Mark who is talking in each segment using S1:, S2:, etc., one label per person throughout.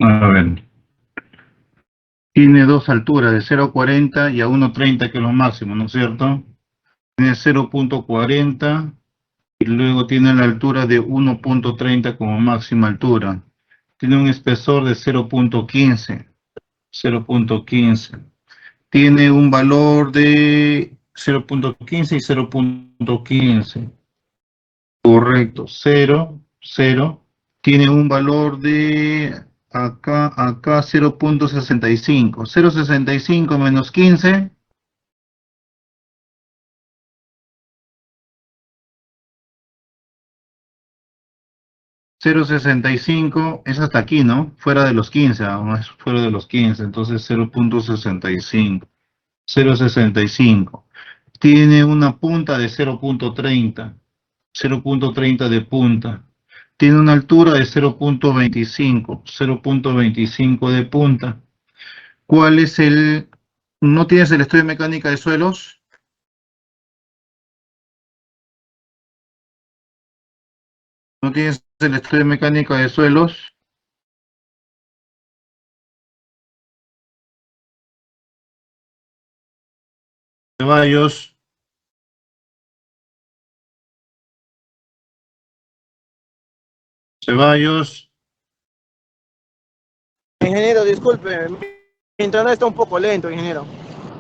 S1: A ver, tiene dos alturas, de 0,40 y a 1,30, que es lo máximo, ¿no es cierto? Tiene 0,40 y luego tiene la altura de 1,30 como máxima altura. Tiene un espesor de 0,15. 0,15. Tiene un valor de 0,15 y 0,15. Correcto, 0, 0. Tiene un valor de acá 0,65. 0,65 menos 15. 0,65 es hasta aquí, ¿no? Fuera de los 15, aún es fuera de los 15, entonces 0,65. 0,65. Tiene una punta de 0,30. 0,30 de punta. Tiene una altura de 0,25. 0,25 de punta. ¿Cuál es el... ¿No tienes el estudio de mecánica de suelos? ¿No tienes el estudio de mecánica de suelos? Ceballos, Ceballos,
S2: Ingeniero, disculpe, mi internet está un poco lento, ingeniero.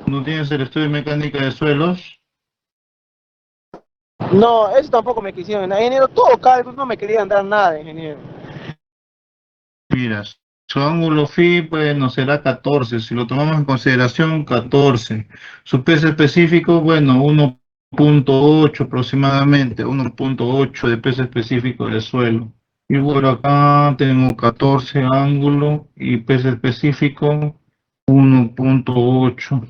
S1: ¿no tienes el estudio de mecánica de suelos?
S2: No, eso tampoco me quisieron. Ingeniero, todo cálculo, no me querían dar nada, ingeniero.
S1: Mira, su ángulo phi, bueno, será 14. Si lo tomamos en consideración, 14. Su peso específico, bueno, 1,8 aproximadamente, 1,8 de peso específico del suelo. Y bueno, acá tengo 14 ángulo y peso específico 1,8.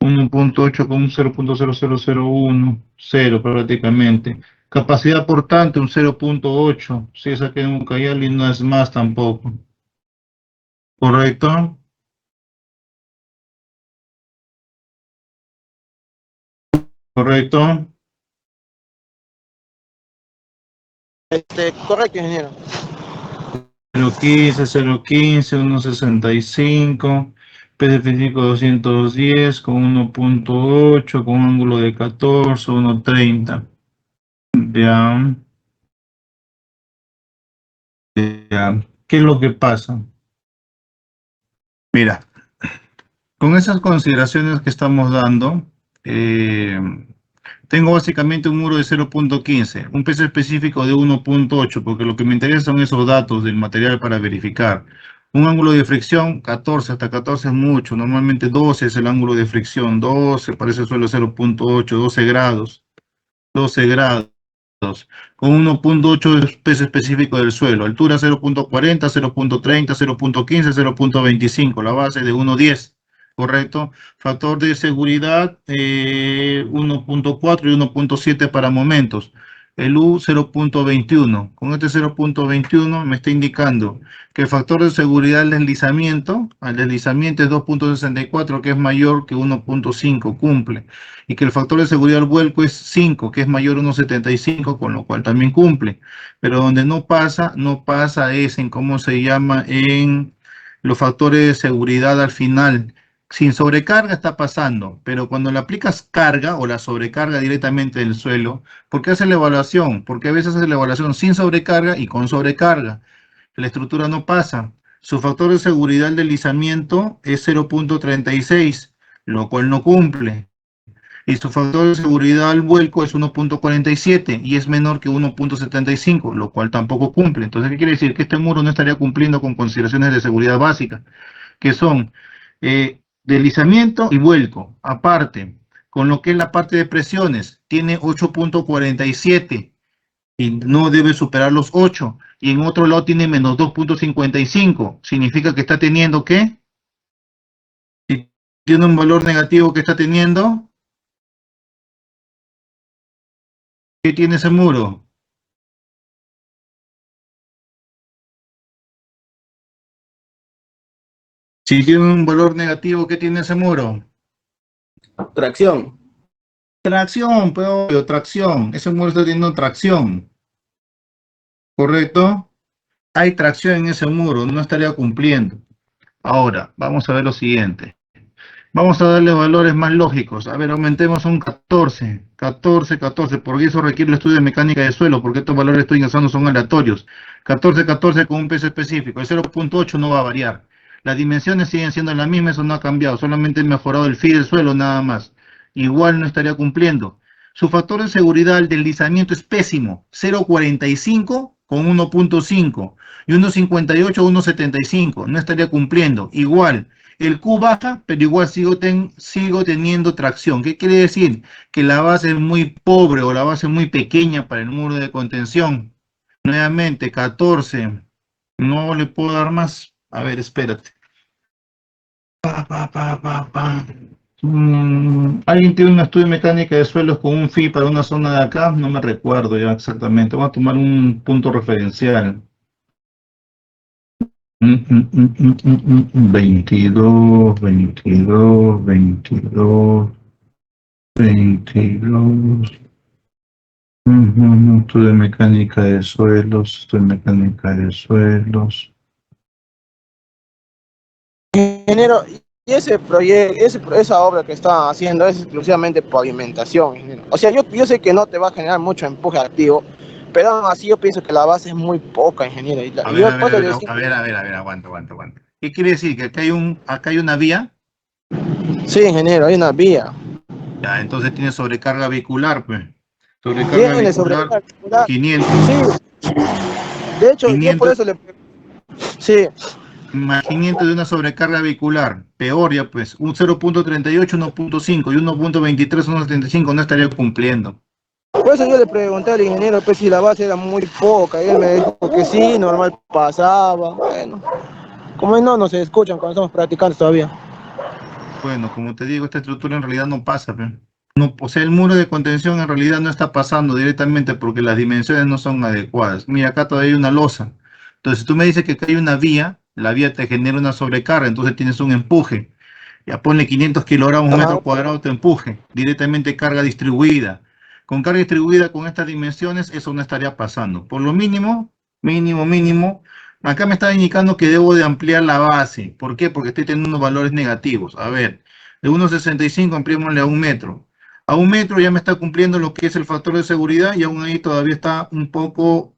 S1: 1,8 con un 0,0001, 0 prácticamente. Capacidad portante, un 0,8. Si esa que un Cayali no es más tampoco. ¿Correcto? ¿Correcto?
S2: Correcto, ingeniero.
S1: 0,15, 0,15, 1,65. PDP5 210 con 1,8, con un ángulo de 14, 1,30. Ya, ya. ¿Qué es lo que pasa? Mira, con esas consideraciones que estamos dando, eh, tengo básicamente un muro de 0,15, un peso específico de 1,8, porque lo que me interesa son esos datos del material para verificar. Un ángulo de fricción, 14, hasta 14 es mucho, normalmente 12 es el ángulo de fricción, 12, parece suelo 0,8, 12 grados, 12 grados, con 1,8 de peso específico del suelo, altura 0,40, 0,30, 0,15, 0,25, la base de 1,10. Correcto. Factor de seguridad 1,4 y 1,7 para momentos. El U 0,21. Con este 0,21 me está indicando que el factor de seguridad al deslizamiento es 2,64, que es mayor que 1,5, cumple. Y que el factor de seguridad al vuelco es 5, que es mayor a 1,75, con lo cual también cumple. Pero donde no pasa es en cómo se llama en los factores de seguridad al final. Sin sobrecarga está pasando, pero cuando le aplicas carga o la sobrecarga directamente del suelo, ¿por qué hace la evaluación? Porque a veces hace la evaluación sin sobrecarga y con sobrecarga. La estructura no pasa. Su factor de seguridad del deslizamiento es 0,36, lo cual no cumple. Y su factor de seguridad al vuelco es 1,47 y es menor que 1,75, lo cual tampoco cumple. Entonces, ¿qué quiere decir? Que este muro no estaría cumpliendo con consideraciones de seguridad básicas, que son deslizamiento y vuelco. Aparte, con lo que es la parte de presiones, tiene 8,47 y no debe superar los 8. Y en otro lado tiene menos 2,55. Significa que está teniendo ¿qué? Si tiene un valor negativo que está teniendo, ¿qué tiene ese muro? Si tiene un valor negativo, ¿qué tiene ese muro?
S2: Tracción.
S1: Tracción, pues obvio, tracción. Ese muro está teniendo tracción. ¿Correcto? hay tracción en ese muro, no estaría cumpliendo. Ahora, vamos a ver lo siguiente. Vamos a darle valores más lógicos. A ver, aumentemos un 14, 14, 14, porque eso requiere el estudio de mecánica de suelo, porque estos valores que estoy ingresando son aleatorios. 14, 14 con un peso específico. El 0.8 no va a variar. Las dimensiones siguen siendo las mismas, eso no ha cambiado. Solamente he mejorado el phi del suelo, nada más. Igual no estaría cumpliendo. Su factor de seguridad, el deslizamiento, es pésimo. 0.45 con 1.5 y 1.58 1.75. No estaría cumpliendo. Igual. El Q baja, pero igual sigo teniendo tracción. ¿Qué quiere decir? Que la base es muy pobre o la base es muy pequeña para el muro de contención. Nuevamente, 14. No le puedo dar más. A ver, espérate. ¿Alguien tiene un estudio de mecánica de suelos con un phi para una zona de acá? No me recuerdo ya exactamente. Voy a tomar un punto referencial. 22, 22, 22, 22. Estudio de mecánica de suelos, estudio de mecánica de suelos.
S2: Ingeniero, y ese proyecto, esa obra que está haciendo es exclusivamente pavimentación, ingeniero. O sea, yo sé que no te va a generar mucho empuje activo, pero aún así yo pienso que la base es muy poca, ingeniero.
S1: A
S2: Y
S1: ver,
S2: yo
S1: a ver,
S2: después
S1: a
S2: le
S1: ver,
S2: decía,
S1: aguanta. ¿Qué quiere decir? ¿Que acá hay una vía?
S2: sí, ingeniero, hay una vía.
S1: Ya, entonces tiene sobrecarga vehicular, pues. Sobrecarga
S2: Tiene
S1: vehicular,
S2: sobrecarga.
S1: 500.
S2: Sí, de hecho, yo por
S1: 500,
S2: eso le... Sí,
S1: más 500 de una sobrecarga vehicular. Peor ya, pues. Un 0.38, 1.5 y 1.23, 1.75 no estaría cumpliendo.
S2: por eso yo le pregunté al ingeniero pues, si la base era muy poca, y él me dijo que sí, normal pasaba. Bueno, como no se escuchan cuando estamos practicando todavía.
S1: Bueno, como te digo, esta estructura en realidad no pasa, pe. No, o sea, el muro de contención en realidad no está pasando directamente porque las dimensiones no son adecuadas. Mira, acá todavía hay una losa. Entonces, si tú me dices que acá hay una vía, la vía te genera una sobrecarga, entonces tienes un empuje. Ya ponle 500 kilogramos
S2: Ajá.
S1: metro cuadrado de empuje, directamente carga distribuida. Con carga distribuida con estas dimensiones, eso no estaría pasando. Por lo mínimo, mínimo, acá me está indicando que debo de ampliar la base. ¿Por qué? Porque estoy teniendo unos valores negativos. A ver, de 1.65 ampliémosle a 1 metro. A 1 metro ya me está cumpliendo lo que es el factor de seguridad y aún ahí todavía está un poco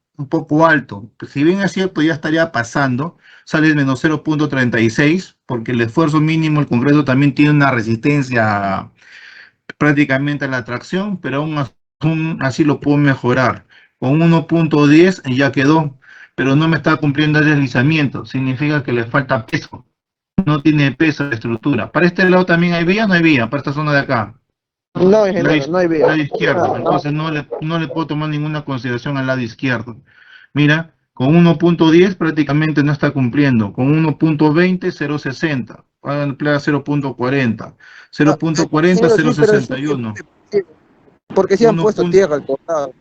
S1: alto. Si bien es cierto, ya estaría pasando, sale menos 0.36, porque el esfuerzo mínimo, el concreto también tiene una resistencia prácticamente a la tracción, pero aún así lo puedo mejorar. Con 1.10 ya quedó, pero no me está cumpliendo el deslizamiento, significa que le falta peso, no tiene peso de estructura. Para este lado también hay vía, no hay vía, para esta zona de acá.
S2: No,
S1: Lado,
S2: ingeniero, no hay vía.
S1: lado izquierdo, entonces no le puedo tomar ninguna consideración al lado izquierdo. Mira, con 1.10 prácticamente no está cumpliendo, con 1.20, 0.60, va a emplear 0.40,
S2: No,
S1: 0.40,
S2: ingeniero, sí, pero sí,
S1: 0.61,
S2: porque sí han puesto tierra al costado.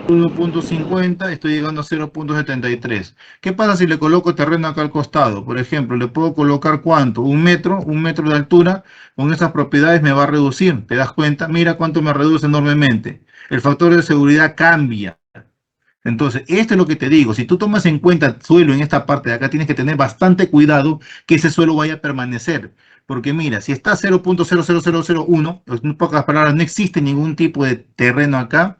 S1: 1.50, estoy llegando a 0.73. ¿Qué pasa si le coloco terreno acá al costado? Por ejemplo, le puedo colocar ¿cuánto? Un metro de altura, con esas propiedades me va a reducir. ¿Te das cuenta? Mira cuánto me reduce enormemente. El factor de seguridad cambia. Entonces, esto es lo que te digo. Si tú tomas en cuenta el suelo en esta parte de acá, tienes que tener bastante cuidado que ese suelo vaya a permanecer. Porque mira, si está 0.00001, pues en pocas palabras, no existe ningún tipo de terreno acá,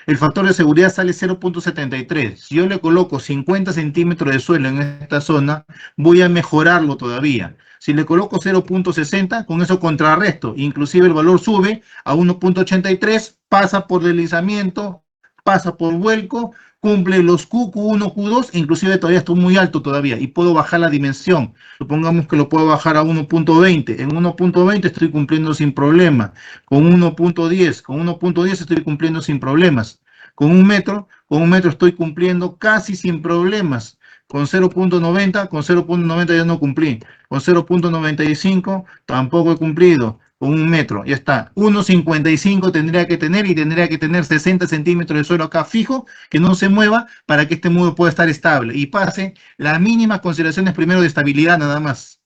S1: el factor de seguridad sale 0.73. Si yo le coloco 50 centímetros de suelo en esta zona, voy a mejorarlo todavía. Si le coloco 0.60, con eso contrarresto. Inclusive el valor sube a 1.83, pasa por deslizamiento, pasa por vuelco, cumple los Q, Q1, Q2, inclusive todavía estoy muy alto todavía y puedo bajar la dimensión. Supongamos que lo puedo bajar a 1.20. En 1.20 estoy cumpliendo sin problema. Con 1.10 estoy cumpliendo sin problemas. Con un metro estoy cumpliendo casi sin problemas. Con 0.90 ya no cumplí. Con 0.95 tampoco he cumplido. Con 1 metro, ya está. 1.55 tendría que tener y tendría que tener 60 centímetros de suelo acá fijo, que no se mueva para que este muro pueda estar estable y pase las mínimas consideraciones primero de estabilidad nada más.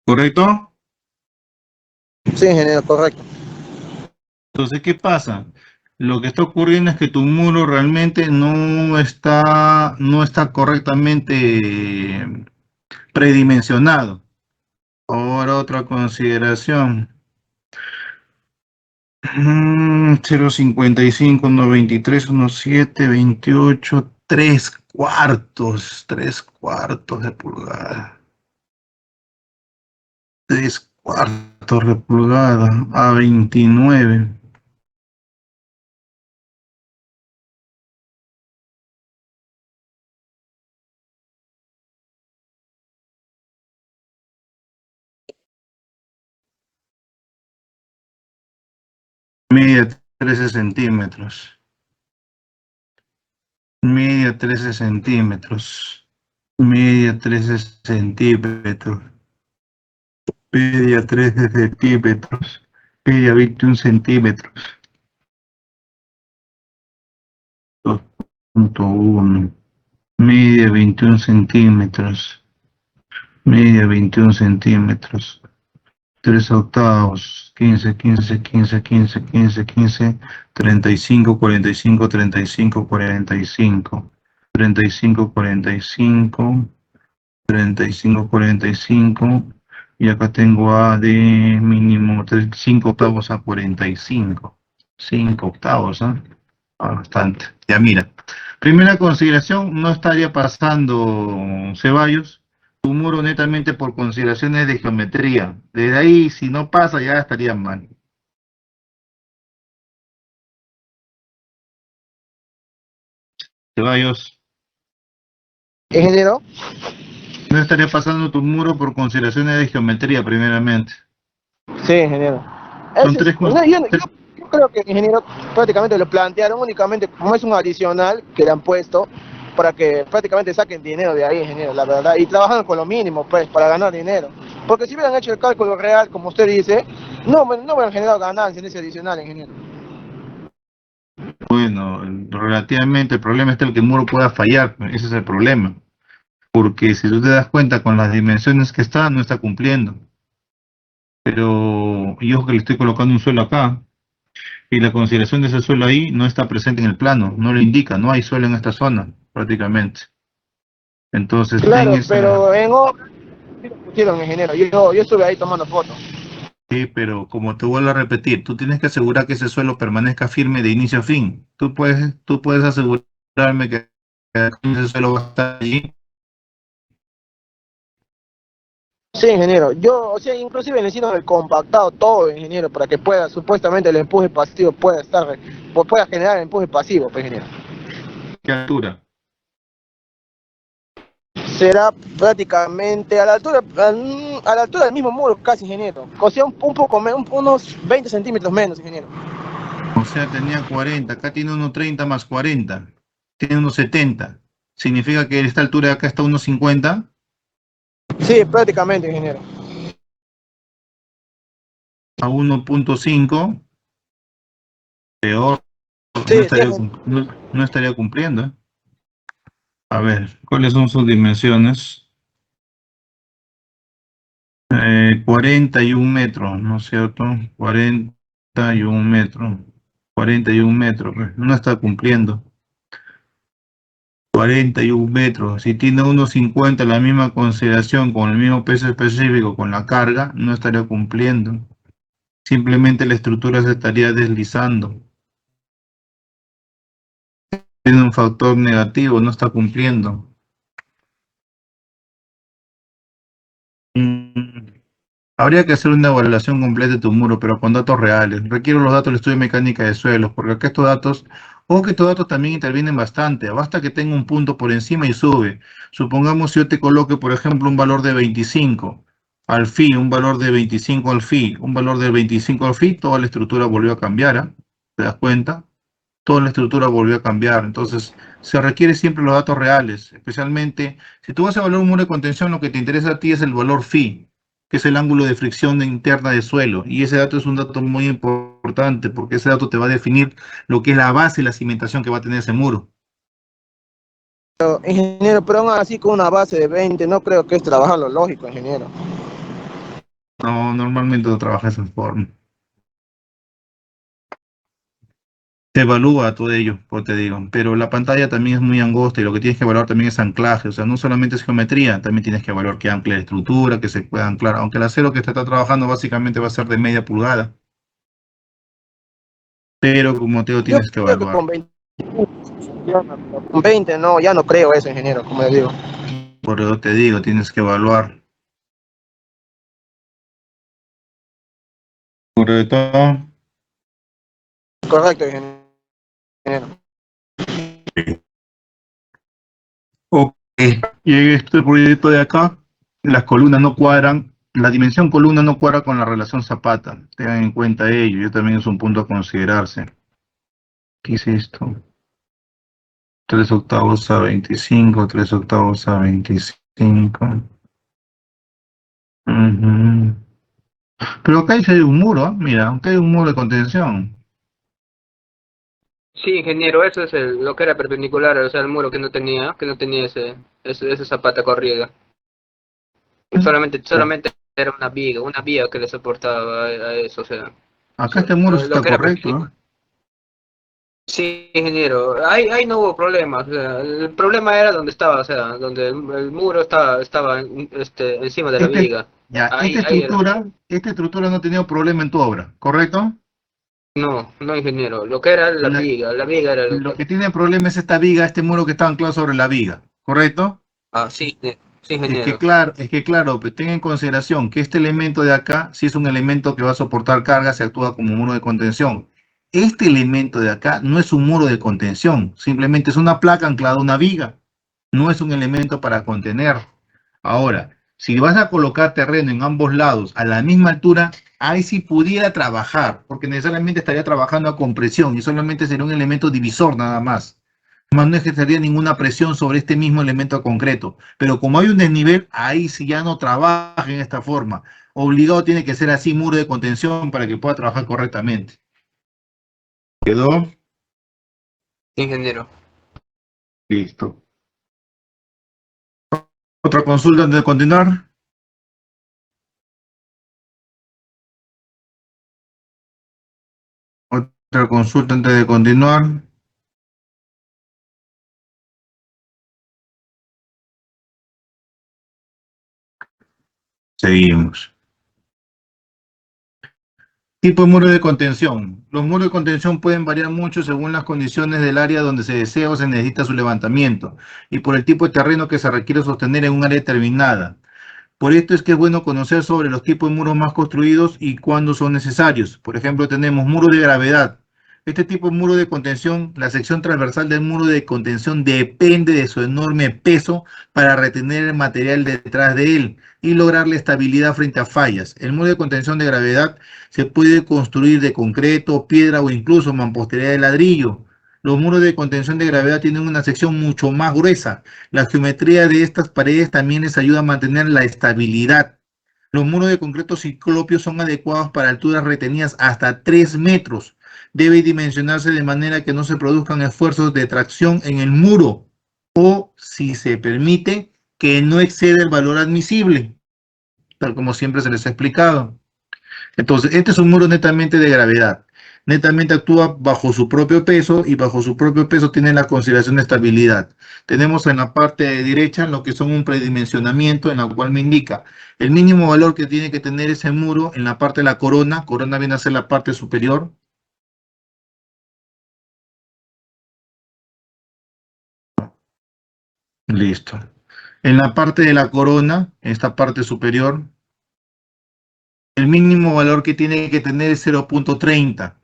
S1: ¿Correcto?
S2: Sí, ingeniero, correcto.
S1: Entonces, ¿qué pasa? Lo que está ocurriendo es que tu muro realmente no está correctamente predimensionado. Ahora otra consideración. 0,55, 1,23, 1,7, 28, 3 cuartos de pulgada. 3 cuartos de pulgada a 29. Media 13 centímetros. Media 13 centímetros. Media 13 centímetros. Media 13 centímetros. Media 21 centímetros. 2,1. Media 21 centímetros. Media 21 centímetros. 3 octavos. 15, 15, 15, 15, 15, 15. 35, 45, 35, 45. 35, 45. 35, 45. Y acá tengo A de mínimo 5 octavos a 45. 5 octavos, ¿ah? Bastante. Ya mira. Primera consideración, no estaría pasando Ceballos. Tu muro netamente por consideraciones de geometría. Desde ahí, si no pasa, ya estaría mal. Ceballos,
S2: Ingeniero.
S1: no estaría pasando tu muro por consideraciones de geometría, primeramente.
S2: Sí, ingeniero.
S1: Son
S2: Ese es,
S1: tres,
S2: no, yo creo que el ingeniero prácticamente lo plantearon únicamente como es un adicional que le han puesto para que prácticamente saquen dinero de ahí, ingeniero, la verdad, y trabajando con lo mínimo, pues, para ganar dinero. Porque si hubieran hecho el cálculo real, como usted dice, no hubieran generado ganancias en ese adicional, ingeniero.
S1: bueno, relativamente el problema está en que el muro pueda fallar, ese es el problema. Porque si tú te das cuenta con las dimensiones que está, no está cumpliendo. Pero yo que le estoy colocando un suelo acá, y la consideración de ese suelo ahí no está presente en el plano, no lo indica, no hay suelo en esta zona, prácticamente. Entonces, ten
S2: Claro,
S1: esa,
S2: pero en obra sí lo pusieron, ingeniero. Yo estuve ahí tomando fotos.
S1: sí, pero como te vuelvo a repetir, tú tienes que asegurar que ese suelo permanezca firme de inicio a fin. Tú puedes asegurarme que ese suelo va a estar allí.
S2: Sí, ingeniero. Yo, o sea, inclusive le hicieron el compactado todo, ingeniero, para que pueda, supuestamente el empuje pasivo pueda generar el empuje pasivo, pues, ingeniero.
S1: ¿Qué altura?
S2: Será prácticamente a la altura del mismo muro, casi, ingeniero. O sea, un poco menos, unos 20 centímetros menos, ingeniero.
S1: O sea, tenía 40, acá tiene 1,30 más 40, tiene 1,70. Significa que esta altura de acá está 1,50
S2: Sí, prácticamente, ingeniero.
S1: a 1,5, peor, no
S2: Sí, sí,
S1: estaría, no estaría cumpliendo, ¿eh? A ver, ¿cuáles son sus dimensiones? 41 metros, ¿no es cierto? 41 metros. 41 metros, pues, no está cumpliendo. 41 metros. Si tiene 1,50 la misma consideración, con el mismo peso específico, con la carga, no estaría cumpliendo. Simplemente la estructura se estaría deslizando. Tiene un factor negativo, no está cumpliendo. Mm, Habría que hacer una evaluación completa de tu muro, pero con datos reales. Requiero los datos del estudio de mecánica de suelos, porque acá estos datos, o que estos datos también intervienen bastante. Basta que tenga un punto por encima y sube. Supongamos si yo te coloque, por ejemplo, un valor de 25 al phi, un valor de 25 al phi, un valor de 25 al phi, toda la estructura volvió a cambiar, ¿ah? ¿Te das cuenta? Toda la estructura volvió a cambiar. Entonces, se requiere siempre los datos reales, especialmente si tú vas a evaluar un muro de contención, lo que te interesa a ti es el valor phi, que es el ángulo de fricción interna del suelo. Y ese dato es un dato muy importante porque ese dato te va a definir lo que es la base y la cimentación que va a tener ese muro.
S2: ingeniero, pero aún así con una base de 20, no creo que es trabajar lo lógico, ingeniero.
S1: No, normalmente no trabaja de esa forma. Se evalúa todo ello, como te digo, pero la pantalla también es muy angosta y lo que tienes que evaluar también es anclaje, o sea, no solamente es geometría, también tienes que evaluar que ancle la estructura, que se pueda anclar, aunque el acero que te está trabajando básicamente va a ser de media pulgada, pero como te digo,
S2: Yo
S1: tienes que
S2: creo que
S1: evaluar.
S2: con 20 funciona, pero con 20 no, ya no creo eso, ingeniero, como le digo.
S1: Por eso te digo, tienes que evaluar. Correcto.
S2: Correcto, ingeniero.
S1: Ok, y en este proyecto de acá, las columnas no cuadran, la dimensión columna no cuadra con la relación zapata. Tengan en cuenta ello, yo también es un punto a considerarse. ¿Qué es esto? 3 octavos a 25, 3 octavos a 25. Ujú. Pero acá dice un muro, ¿ah? Mira, acá hay un muro de contención.
S3: Sí, ingeniero, eso es lo que era perpendicular, o sea, el muro que no tenía esa zapata corrida. Solamente era una viga que le soportaba a eso, o sea,
S1: Acá este muro sí
S3: lo
S1: está
S3: que era
S1: correcto,
S3: perpendicular.
S1: ¿ah?
S3: Sí, ingeniero, ahí no hubo problemas, o sea, el problema era donde estaba, o sea, donde el muro estaba encima de la
S1: Este,
S3: viga.
S1: ya,
S3: Ahí era.
S1: esta estructura no ha tenido problema en tu obra, ¿correcto?
S3: No, no, ingeniero, lo que era
S1: La-
S3: la viga era lo
S1: lo
S3: que...
S1: que tiene problema es esta viga, este muro que está anclado sobre la viga, ¿correcto?
S3: Ah, sí, sí, ingeniero.
S1: Es que claro, pues tenga en consideración que este elemento de acá sí es un elemento que va a soportar cargas, se actúa como muro de contención. Este elemento de acá no es un muro de contención, simplemente es una placa anclada a una viga, no es un elemento para contener. Ahora, si vas a colocar terreno en ambos lados a la misma altura, ahí sí pudiera trabajar, porque necesariamente estaría trabajando a compresión y solamente sería un elemento divisor nada más. Más no ejercería ninguna presión sobre este mismo elemento concreto. Pero como hay un desnivel, ahí sí ya no trabaja en esta forma. Obligado tiene que ser así, muro de contención, para que pueda trabajar correctamente. ¿Quedó?
S3: Ingeniero.
S1: Listo. ¿Otra consulta antes de continuar? Otra consulta antes de continuar. Seguimos. Tipo de muro de contención. Los muros de contención pueden variar mucho según las condiciones del área donde se desea o se necesita su levantamiento y por el tipo de terreno que se requiere sostener en un área determinada. Por esto es que es bueno conocer sobre los tipos de muros más construidos y cuándo son necesarios. Por ejemplo, tenemos muro de gravedad. Este tipo de muro de contención, la sección transversal del muro de contención depende de su enorme peso para retener el material detrás de él y lograr la estabilidad frente a fallas. El muro de contención de gravedad se puede construir de concreto, piedra o incluso mampostería de ladrillo. Los muros de contención de gravedad tienen una sección mucho más gruesa. La geometría de estas paredes también les ayuda a mantener la estabilidad. Los muros de concreto ciclopio son adecuados para alturas retenidas hasta 3 metros. Debe dimensionarse de manera que no se produzcan esfuerzos de tracción en el muro o, si se permite, que no exceda el valor admisible, tal como siempre se les ha explicado. Entonces, este es un muro netamente de gravedad. Netamente actúa bajo su propio peso y bajo su propio peso tiene la consideración de estabilidad. Tenemos en la parte derecha lo que son un predimensionamiento en la cual me indica el mínimo valor que tiene que tener ese muro en la parte de la corona. Corona viene a ser la parte superior. Listo. En la parte de la corona, esta parte superior, el mínimo valor que tiene que tener es 0.30.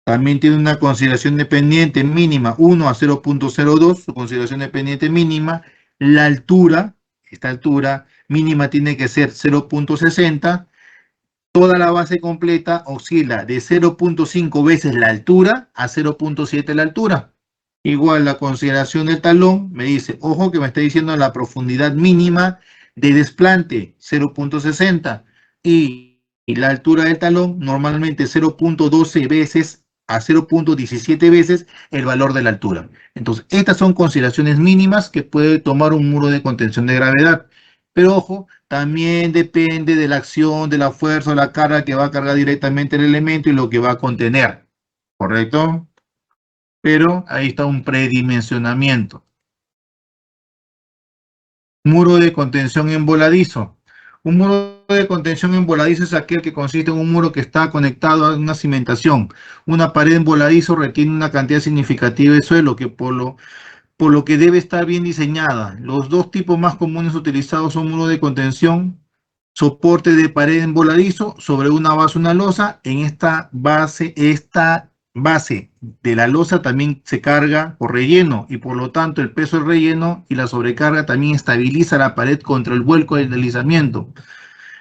S1: También tiene una consideración de pendiente mínima 1 a 0.02, su consideración de pendiente mínima. La altura, esta altura mínima tiene que ser 0.60. Toda la base completa oscila de 0.5 veces la altura a 0.7 la altura. Igual la consideración del talón me dice, ojo que me está diciendo la profundidad mínima de desplante 0.60 y la altura del talón normalmente 0.12 veces a 0.17 veces el valor de la altura. Entonces, estas son consideraciones mínimas que puede tomar un muro de contención de gravedad. Pero ojo, también depende de la acción, de la fuerza o la carga que va a cargar directamente el elemento y lo que va a contener. ¿Correcto? pero ahí está un predimensionamiento. Muro de contención en voladizo. Un muro de contención en voladizo es aquel que consiste en un muro que está conectado a una cimentación. Una pared en voladizo retiene una cantidad significativa de suelo que por lo que debe estar bien diseñada. Los dos tipos más comunes utilizados son muro de contención, soporte de pared en voladizo sobre una base, una losa. En esta base de la losa también se carga por relleno y por lo tanto el peso del relleno y la sobrecarga también estabiliza la pared contra el vuelco del deslizamiento.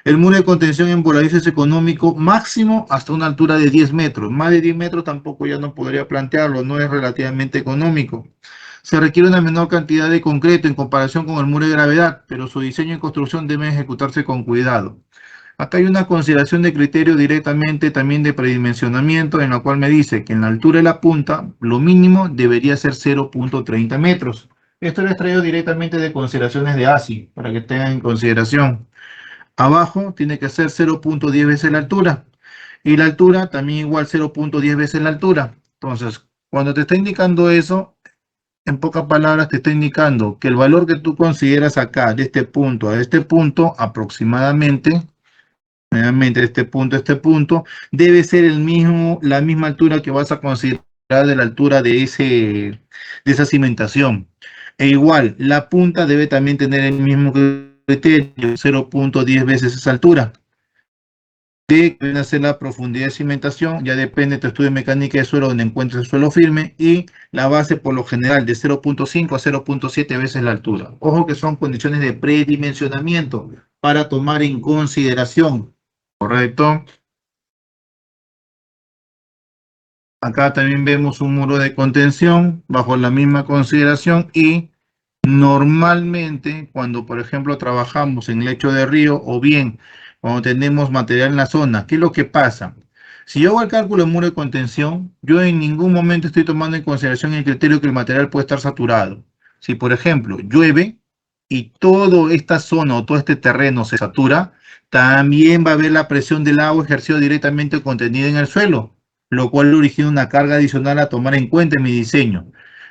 S1: El muro de contención en voladizo es económico máximo hasta una altura de 10 metros. Más de 10 metros tampoco ya no podría plantearlo, no es relativamente económico. Se requiere una menor cantidad de concreto en comparación con el muro de gravedad, pero su diseño y construcción deben ejecutarse con cuidado. Acá hay una consideración de criterio directamente también de predimensionamiento, en la cual me dice que en la altura de la punta, lo mínimo debería ser 0.30 metros. Esto lo he traído directamente de consideraciones de ASI, para que tengan en consideración. Abajo tiene que ser 0.10 veces la altura. Y la altura también igual 0.10 veces la altura. Entonces, cuando te está indicando eso, en pocas palabras te está indicando que el valor que tú consideras acá, de este punto a este punto, aproximadamente, nuevamente de este punto, debe ser la misma altura que vas a considerar de la altura de esa cimentación. E igual, la punta debe también tener el mismo criterio, 0.10 veces esa altura. De que hacer la profundidad de cimentación, ya depende de tu estudio de mecánica de suelo donde encuentres el suelo firme, y la base por lo general de 0.5 a 0.7 veces la altura. Ojo que son condiciones de predimensionamiento para tomar en consideración, ¿correcto? Acá también vemos un muro de contención bajo la misma consideración y normalmente cuando, por ejemplo, trabajamos en lecho de río o bien cuando tenemos material en la zona, ¿qué es lo que pasa? Si yo hago el cálculo de muro de contención, yo en ningún momento estoy tomando en consideración el criterio que el material puede estar saturado. Si, por ejemplo, llueve y toda esta zona o todo este terreno se satura, también va a haber la presión del agua ejercida directamente contenida en el suelo, lo cual origina una carga adicional a tomar en cuenta en mi diseño.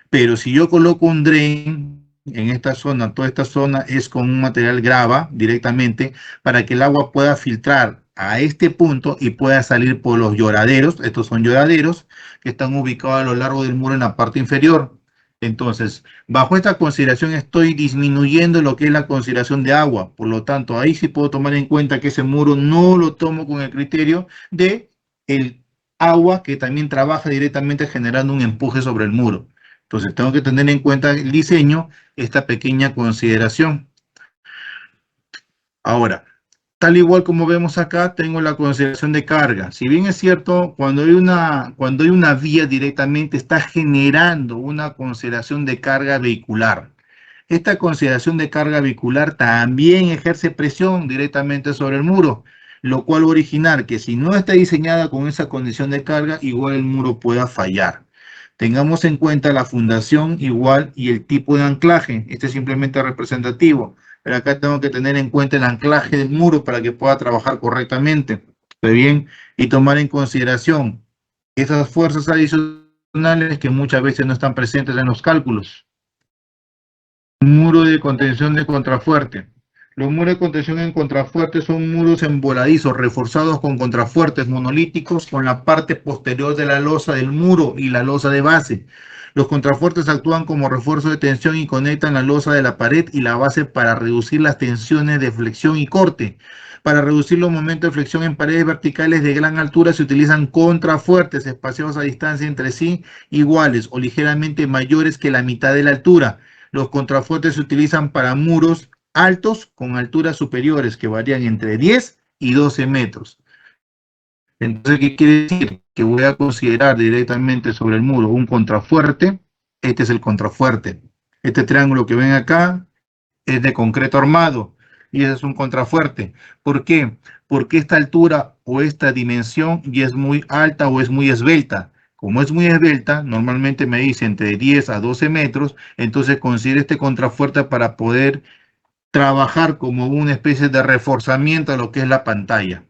S1: Pero si yo coloco un drain en esta zona, toda esta zona es con un material grava directamente para que el agua pueda filtrar a este punto y pueda salir por los lloraderos. Estos son lloraderos que están ubicados a lo largo del muro en la parte inferior. Entonces, bajo esta consideración estoy disminuyendo lo que es la consideración de agua. Por lo tanto, ahí sí puedo tomar en cuenta que ese muro no lo tomo con el criterio de el agua que también trabaja directamente generando un empuje sobre el muro. Entonces tengo que tener en cuenta el diseño, esta pequeña consideración. Ahora, tal igual como vemos acá, tengo la consideración de carga. Si bien es cierto, cuando hay una vía directamente está generando una consideración de carga vehicular. Esta consideración de carga vehicular también ejerce presión directamente sobre el muro, lo cual va a originar que si no está diseñada con esa condición de carga, igual el muro pueda fallar. Tengamos en cuenta la fundación igual y el tipo de anclaje. Este es simplemente representativo. Pero acá tengo que tener en cuenta el anclaje del muro para que pueda trabajar correctamente. ¿Está bien? Y tomar en consideración esas fuerzas adicionales que muchas veces no están presentes en los cálculos. Muro de contención de contrafuerte. Los muros de contención en contrafuerte son muros emboladizos reforzados con contrafuertes monolíticos con la parte posterior de la losa del muro y la losa de base. Los contrafuertes actúan como refuerzo de tensión y conectan la losa de la pared y la base para reducir las tensiones de flexión y corte. Para reducir los momentos de flexión en paredes verticales de gran altura se utilizan contrafuertes espaciados a distancia entre sí iguales o ligeramente mayores que la mitad de la altura. Los contrafuertes se utilizan para muros altos con alturas superiores que varían entre 10 y 12 metros. Entonces, ¿qué quiere decir? Que voy a considerar directamente sobre el muro un contrafuerte. Este es el contrafuerte. Este triángulo que ven acá es de concreto armado y ese es un contrafuerte. ¿Por qué? Porque esta altura o esta dimensión ya es muy alta o es muy esbelta. Como es muy esbelta, normalmente me dice entre 10 a 12 metros, entonces considero este contrafuerte para poder trabajar como una especie de reforzamiento a lo que es la pantalla.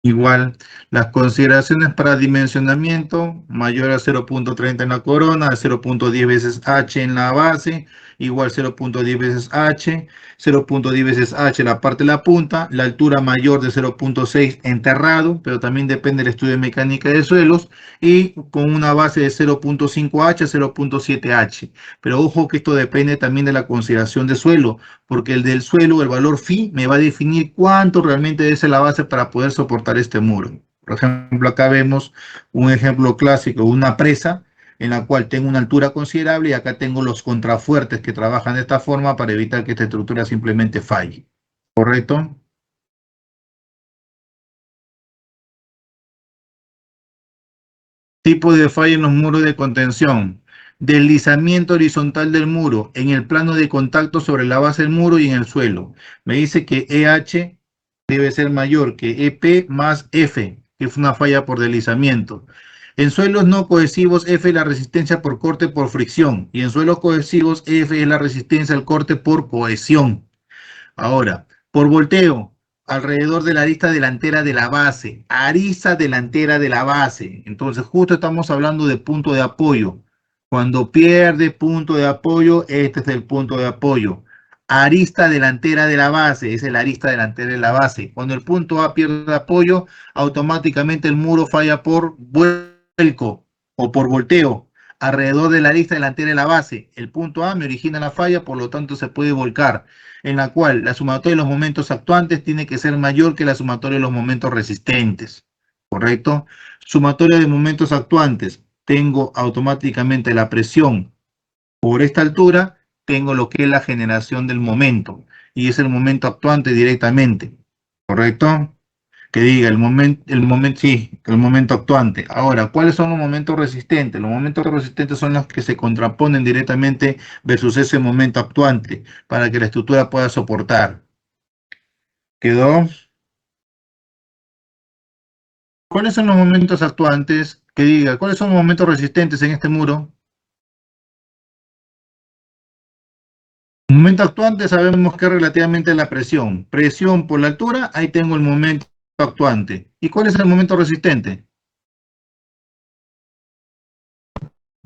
S1: Igual, las consideraciones para dimensionamiento, mayor a 0.30 en la corona, 0.10 veces h en la base, igual 0.10 veces h, 0.10 veces h la parte de la punta, la altura mayor de 0.6 enterrado, pero también depende del estudio de mecánica de suelos, y con una base de 0.5h a 0.7h. Pero ojo que esto depende también de la consideración de suelo, porque el del suelo, el valor phi, me va a definir cuánto realmente debe ser la base para poder soportar este muro. Por ejemplo, acá vemos un ejemplo clásico, una presa en la cual tengo una altura considerable y acá tengo los contrafuertes que trabajan de esta forma para evitar que esta estructura simplemente falle. ¿Correcto? Tipo de falla en los muros de contención. Deslizamiento horizontal del muro en el plano de contacto sobre la base del muro y en el suelo. Me dice que EH debe ser mayor que EP más F, que es una falla por deslizamiento. En suelos no cohesivos, F es la resistencia por corte por fricción, y en suelos cohesivos, F es la resistencia al corte por cohesión. Ahora, por volteo, alrededor de la arista delantera de la base, arista delantera de la base. Entonces, justo estamos hablando de punto de apoyo. Cuando pierde punto de apoyo, este es el punto de apoyo. Arista delantera de la base, es el arista delantera de la base. Cuando el punto A pierde apoyo, automáticamente el muro falla por vuelco o por volteo alrededor de la arista delantera de la base. El punto A me origina la falla, por lo tanto se puede volcar, en la cual la sumatoria de los momentos actuantes tiene que ser mayor que la sumatoria de los momentos resistentes, ¿correcto? Sumatoria de momentos actuantes, tengo automáticamente la presión por esta altura, tengo lo que es la generación del momento, y es el momento actuante directamente, ¿correcto? Que diga el momento actuante. Ahora, ¿cuáles son los momentos resistentes? Los momentos resistentes son los que se contraponen directamente versus ese momento actuante para que la estructura pueda soportar. ¿Quedó? ¿Cuáles son los momentos actuantes? Que diga, ¿cuáles son los momentos resistentes en este muro? Momento actuante sabemos que es relativamente la presión. Presión por la altura, ahí tengo el momento actuante. ¿Y cuál es el momento resistente?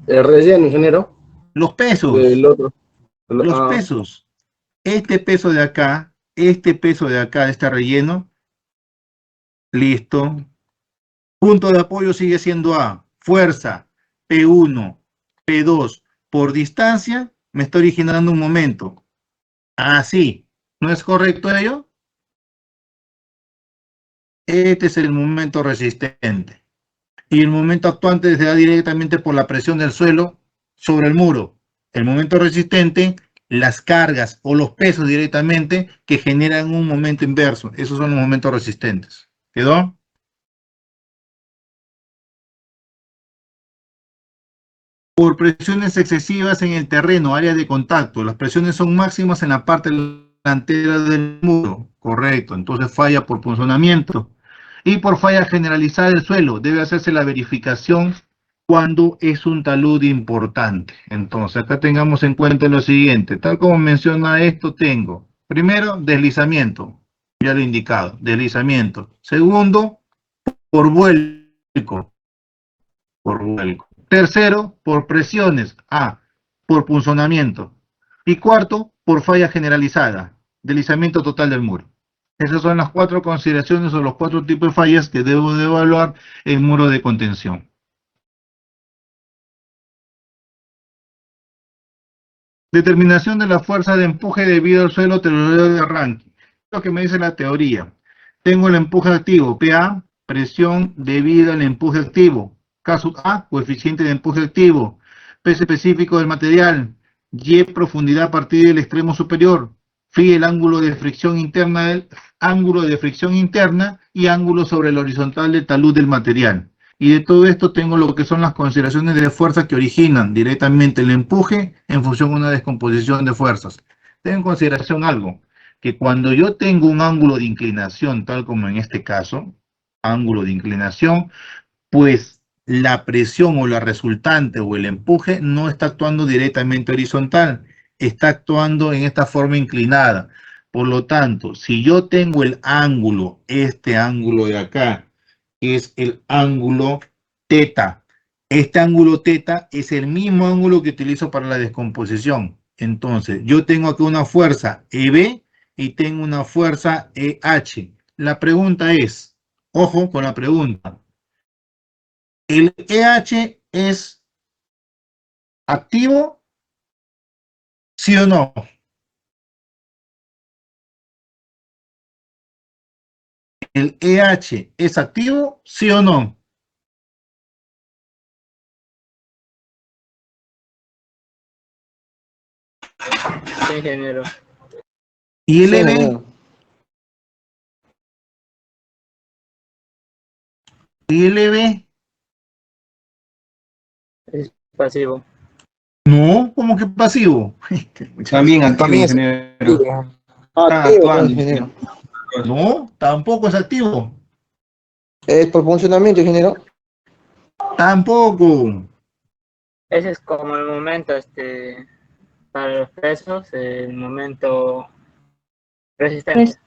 S2: Recién, ingeniero,
S1: Los pesos.
S2: el otro.
S1: Los pesos. Este peso de acá, de este relleno, listo. Punto de apoyo sigue siendo A. Fuerza, P1, P2. Por distancia, me está originando un momento. Así. ¿No es correcto ello? Este es el momento resistente. Y el momento actuante se da directamente por la presión del suelo sobre el muro. El momento resistente, las cargas o los pesos directamente que generan un momento inverso. Esos son los momentos resistentes. ¿Quedó? Por presiones excesivas en el terreno, área de contacto. Las presiones son máximas en la parte delantera del muro. Correcto. Entonces falla por punzonamiento. Y por falla generalizada del suelo, debe hacerse la verificación cuando es un talud importante. Entonces, acá tengamos en cuenta lo siguiente. Tal como menciona esto, tengo, primero, deslizamiento. Ya lo he indicado, deslizamiento. Segundo, por vuelco. Por vuelco. Tercero, por presiones. Por punzonamiento. Y cuarto, por falla generalizada. Deslizamiento total del muro. Esas son las 4 consideraciones o los 4 tipos de fallas que debo de evaluar en muro de contención. Determinación de la fuerza de empuje debido al suelo telonero de arranque. Lo que me dice la teoría. Tengo el empuje activo, PA, presión debida al empuje activo. Caso A, coeficiente de empuje activo. Peso específico del material. Y, profundidad a partir del extremo superior. Phi, el ángulo de fricción interna y ángulo sobre el horizontal del talud del material. Y de todo esto tengo lo que son las consideraciones de fuerza que originan directamente el empuje en función de una descomposición de fuerzas. Ten en consideración algo, que cuando yo tengo un ángulo de inclinación, tal como en este caso, ángulo de inclinación, pues la presión o la resultante o el empuje no está actuando directamente horizontal, está actuando en esta forma inclinada. Por lo tanto, si yo tengo el ángulo, este ángulo de acá, que es el ángulo teta. Este ángulo teta es el mismo ángulo que utilizo para la descomposición. Entonces, yo tengo aquí una fuerza EB y tengo una fuerza EH. La pregunta es, ojo con la pregunta, ¿el EH es activo? ¿Sí o no? ¿El EH es activo? ¿Sí o no?
S4: Sí, ingeniero.
S1: ¿Y el
S2: Sí,
S1: EB?
S2: ingeniero.
S1: ¿Y el EB?
S4: Es pasivo.
S1: No, ¿cómo que pasivo?
S5: También activo,
S2: También es
S5: ingeniero.
S2: activo.
S5: Está
S2: Activo, pues,
S5: actuando.
S2: ingeniero.
S1: No, tampoco es activo.
S2: Es por funcionamiento, ingeniero.
S1: Tampoco.
S4: Ese es como el momento, para los pesos, el momento resistente.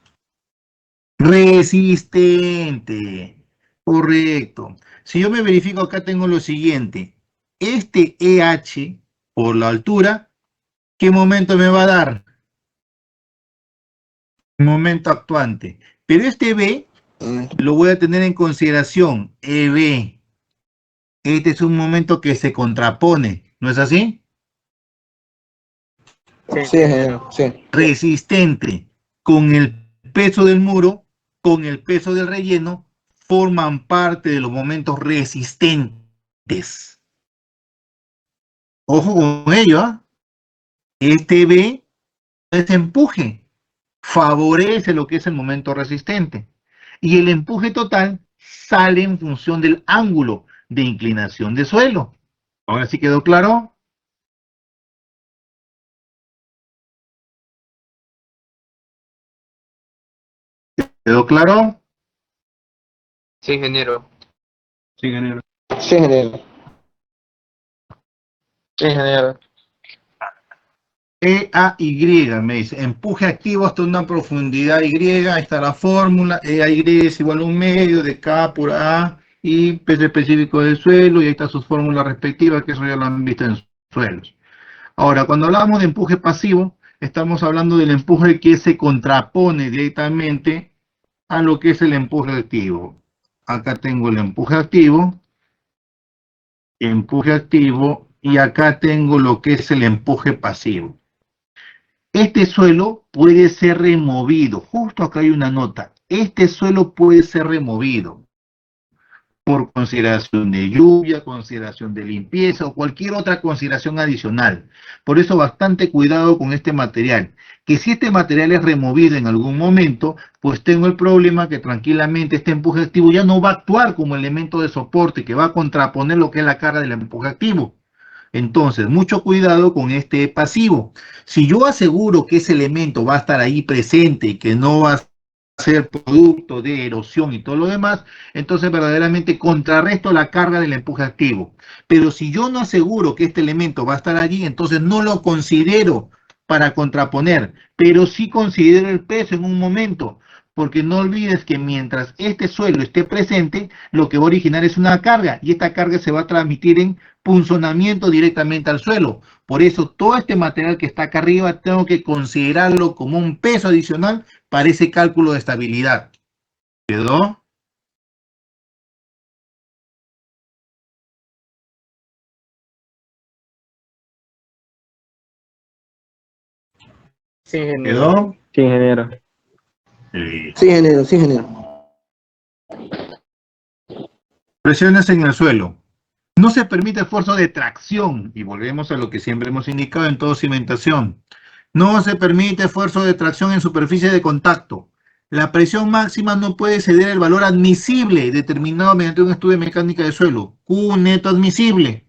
S1: Resistente. Correcto. Si yo me verifico acá, tengo lo siguiente. Este EH, por la altura, ¿qué momento me va a dar? Momento actuante. Pero este B lo voy a tener en consideración. EB. Este es un momento que se contrapone. ¿No es así?
S2: Sí, ingeniero. Sí.
S1: Resistente. Con el peso del muro, con el peso del relleno, forman parte de los momentos resistentes. Ojo con ello, ¿ah? Este B es empuje, favorece lo que es el momento resistente. Y el empuje total sale en función del ángulo de inclinación de suelo. ¿Ahora sí quedó claro? ¿Quedó claro?
S3: Sí, ingeniero.
S5: Sí, ingeniero.
S2: Sí, ingeniero. Sí, ingeniero.
S1: EAY, me dice, empuje activo hasta una profundidad Y, ahí está la fórmula, EAY es igual a un medio de K por A y peso específico del suelo, y ahí está sus fórmulas respectivas, que eso ya lo han visto en suelos. Ahora, cuando hablamos de empuje pasivo, estamos hablando del empuje que se contrapone directamente a lo que es el empuje activo. Acá tengo el empuje activo, y acá tengo lo que es el empuje pasivo. Este suelo puede ser removido. Justo acá hay una nota. Este suelo puede ser removido por consideración de lluvia, consideración de limpieza o cualquier otra consideración adicional. Por eso bastante cuidado con este material. Que si este material es removido en algún momento, pues tengo el problema que tranquilamente este empuje activo ya no va a actuar como elemento de soporte, que va a contraponer lo que es la carga del empuje activo. Entonces, mucho cuidado con este pasivo. Si yo aseguro que ese elemento va a estar ahí presente y que no va a ser producto de erosión y todo lo demás, entonces verdaderamente contrarresto la carga del empuje activo. Pero si yo no aseguro que este elemento va a estar allí, entonces no lo considero para contraponer, pero sí considero el peso en un momento, porque no olvides que mientras este suelo esté presente, lo que va a originar es una carga, y esta carga se va a transmitir en punzonamiento directamente al suelo. Por eso todo este material que está acá arriba tengo que considerarlo como un peso adicional para ese cálculo de estabilidad. ¿Quedó?
S4: Sí, ingeniero.
S1: ¿Quedó?
S4: Sí, ingeniero.
S2: Sí, ingeniero. Sí, ingeniero.
S1: Presiones en el suelo. No se permite esfuerzo de tracción, y volvemos a lo que siempre hemos indicado en toda cimentación. No se permite esfuerzo de tracción en superficie de contacto. La presión máxima no puede exceder el valor admisible determinado mediante un estudio de mecánica de suelo. Q neto admisible.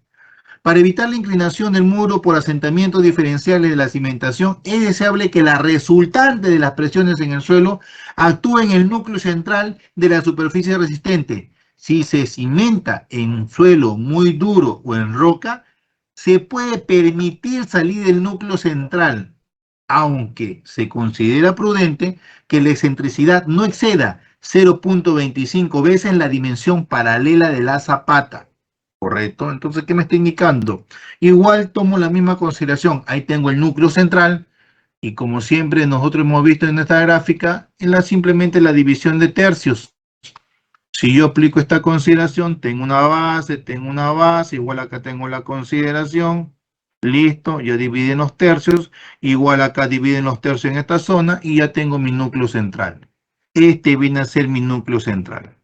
S1: Para evitar la inclinación del muro por asentamientos diferenciales de la cimentación, es deseable que la resultante de las presiones en el suelo actúe en el núcleo central de la superficie resistente. Si se cimenta en suelo muy duro o en roca, se puede permitir salir del núcleo central, aunque se considera prudente que la excentricidad no exceda 0.25 veces la dimensión paralela de la zapata. ¿Correcto? Entonces, ¿qué me está indicando? Igual tomo la misma consideración. Ahí tengo el núcleo central y como siempre nosotros hemos visto en esta gráfica, simplemente la división de tercios. Si yo aplico esta consideración, tengo una base, igual acá tengo la consideración, listo, yo dividí en los tercios, igual acá divide en los tercios en esta zona y ya tengo mi núcleo central. Este viene a ser mi núcleo central.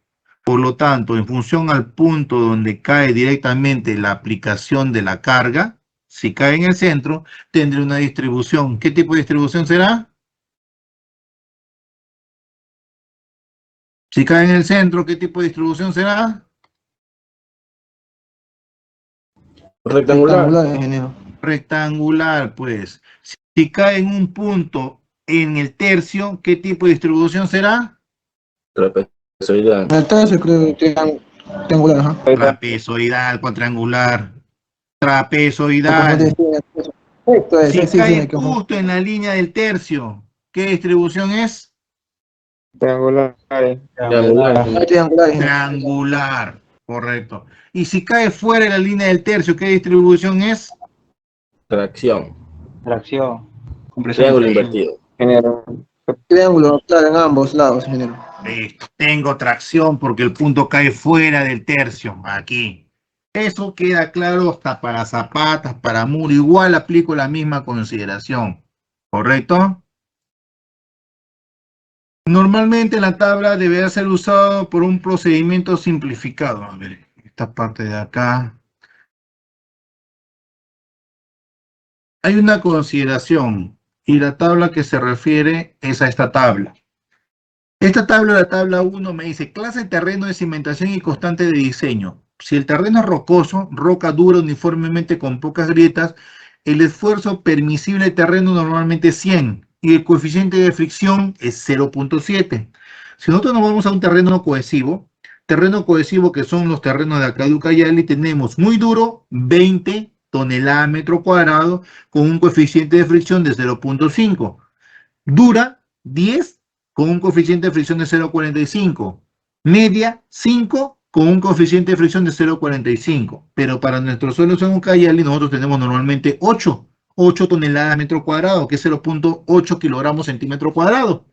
S1: Por lo tanto, en función al punto donde cae directamente la aplicación de la carga, si cae en el centro, tendré una distribución. ¿Qué tipo de distribución será? Si cae en el centro, ¿qué tipo de distribución será?
S2: Rectangular, ingeniero.
S1: Rectangular, pues. Si cae en un punto en el tercio, ¿qué tipo de distribución será?
S2: Trapezoidal. El tercio creo que triangular, ajá.
S1: Trapezoidal, cuadrangular. Trapezoidal.
S2: Perfecto,
S1: Si
S2: sí, sí,
S1: cae
S2: me confundí.
S1: justo en la línea del tercio, ¿qué distribución es?
S4: Triangular.
S2: Triangular, ingeniero.
S1: Triangular, correcto. Y si cae fuera de la línea del tercio, ¿qué distribución es?
S2: Tracción.
S5: Tracción. Compresión.
S2: Triángulo invertido.
S4: Ingeniero.
S2: Triángulo, claro, en ambos lados, ingeniero.
S1: Listo. Tengo tracción porque el punto cae fuera del tercio, aquí. Eso queda claro hasta para zapatas, para muro. Igual aplico la misma consideración, ¿correcto? Normalmente la tabla deberá ser usada por un procedimiento simplificado. A ver, esta parte de acá. Hay una consideración y la tabla que se refiere es a esta tabla. Esta tabla, la tabla 1, me dice clase de terreno de cimentación y constante de diseño. Si el terreno es rocoso, roca dura uniformemente con pocas grietas, el esfuerzo permisible de terreno normalmente es 100 y el coeficiente de fricción es 0.7. Si nosotros nos vamos a un terreno cohesivo que son los terrenos de acá de Ucayali, tenemos muy duro 20 toneladas metro cuadrado con un coeficiente de fricción de 0.5. Dura 10 con un coeficiente de fricción de 0.45. Media 5 con un coeficiente de fricción de 0.45. Pero para nuestros suelos en Ucayali nosotros tenemos normalmente 8 toneladas metro cuadrado, que es 0.8 kilogramos centímetro cuadrado.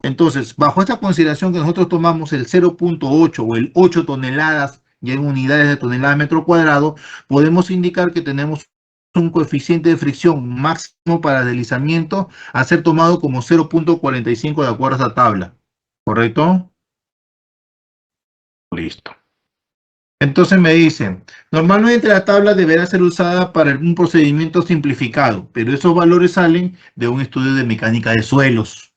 S1: Entonces, bajo esta consideración que nosotros tomamos el 0.8 o el 8 toneladas ya en unidades de tonelada metro cuadrado, podemos indicar que tenemos un coeficiente de fricción máximo para deslizamiento a ser tomado como 0.45 de acuerdo a esta tabla. ¿Correcto? Listo. Entonces me dicen, normalmente la tabla deberá ser usada para un procedimiento simplificado, pero esos valores salen de un estudio de mecánica de suelos.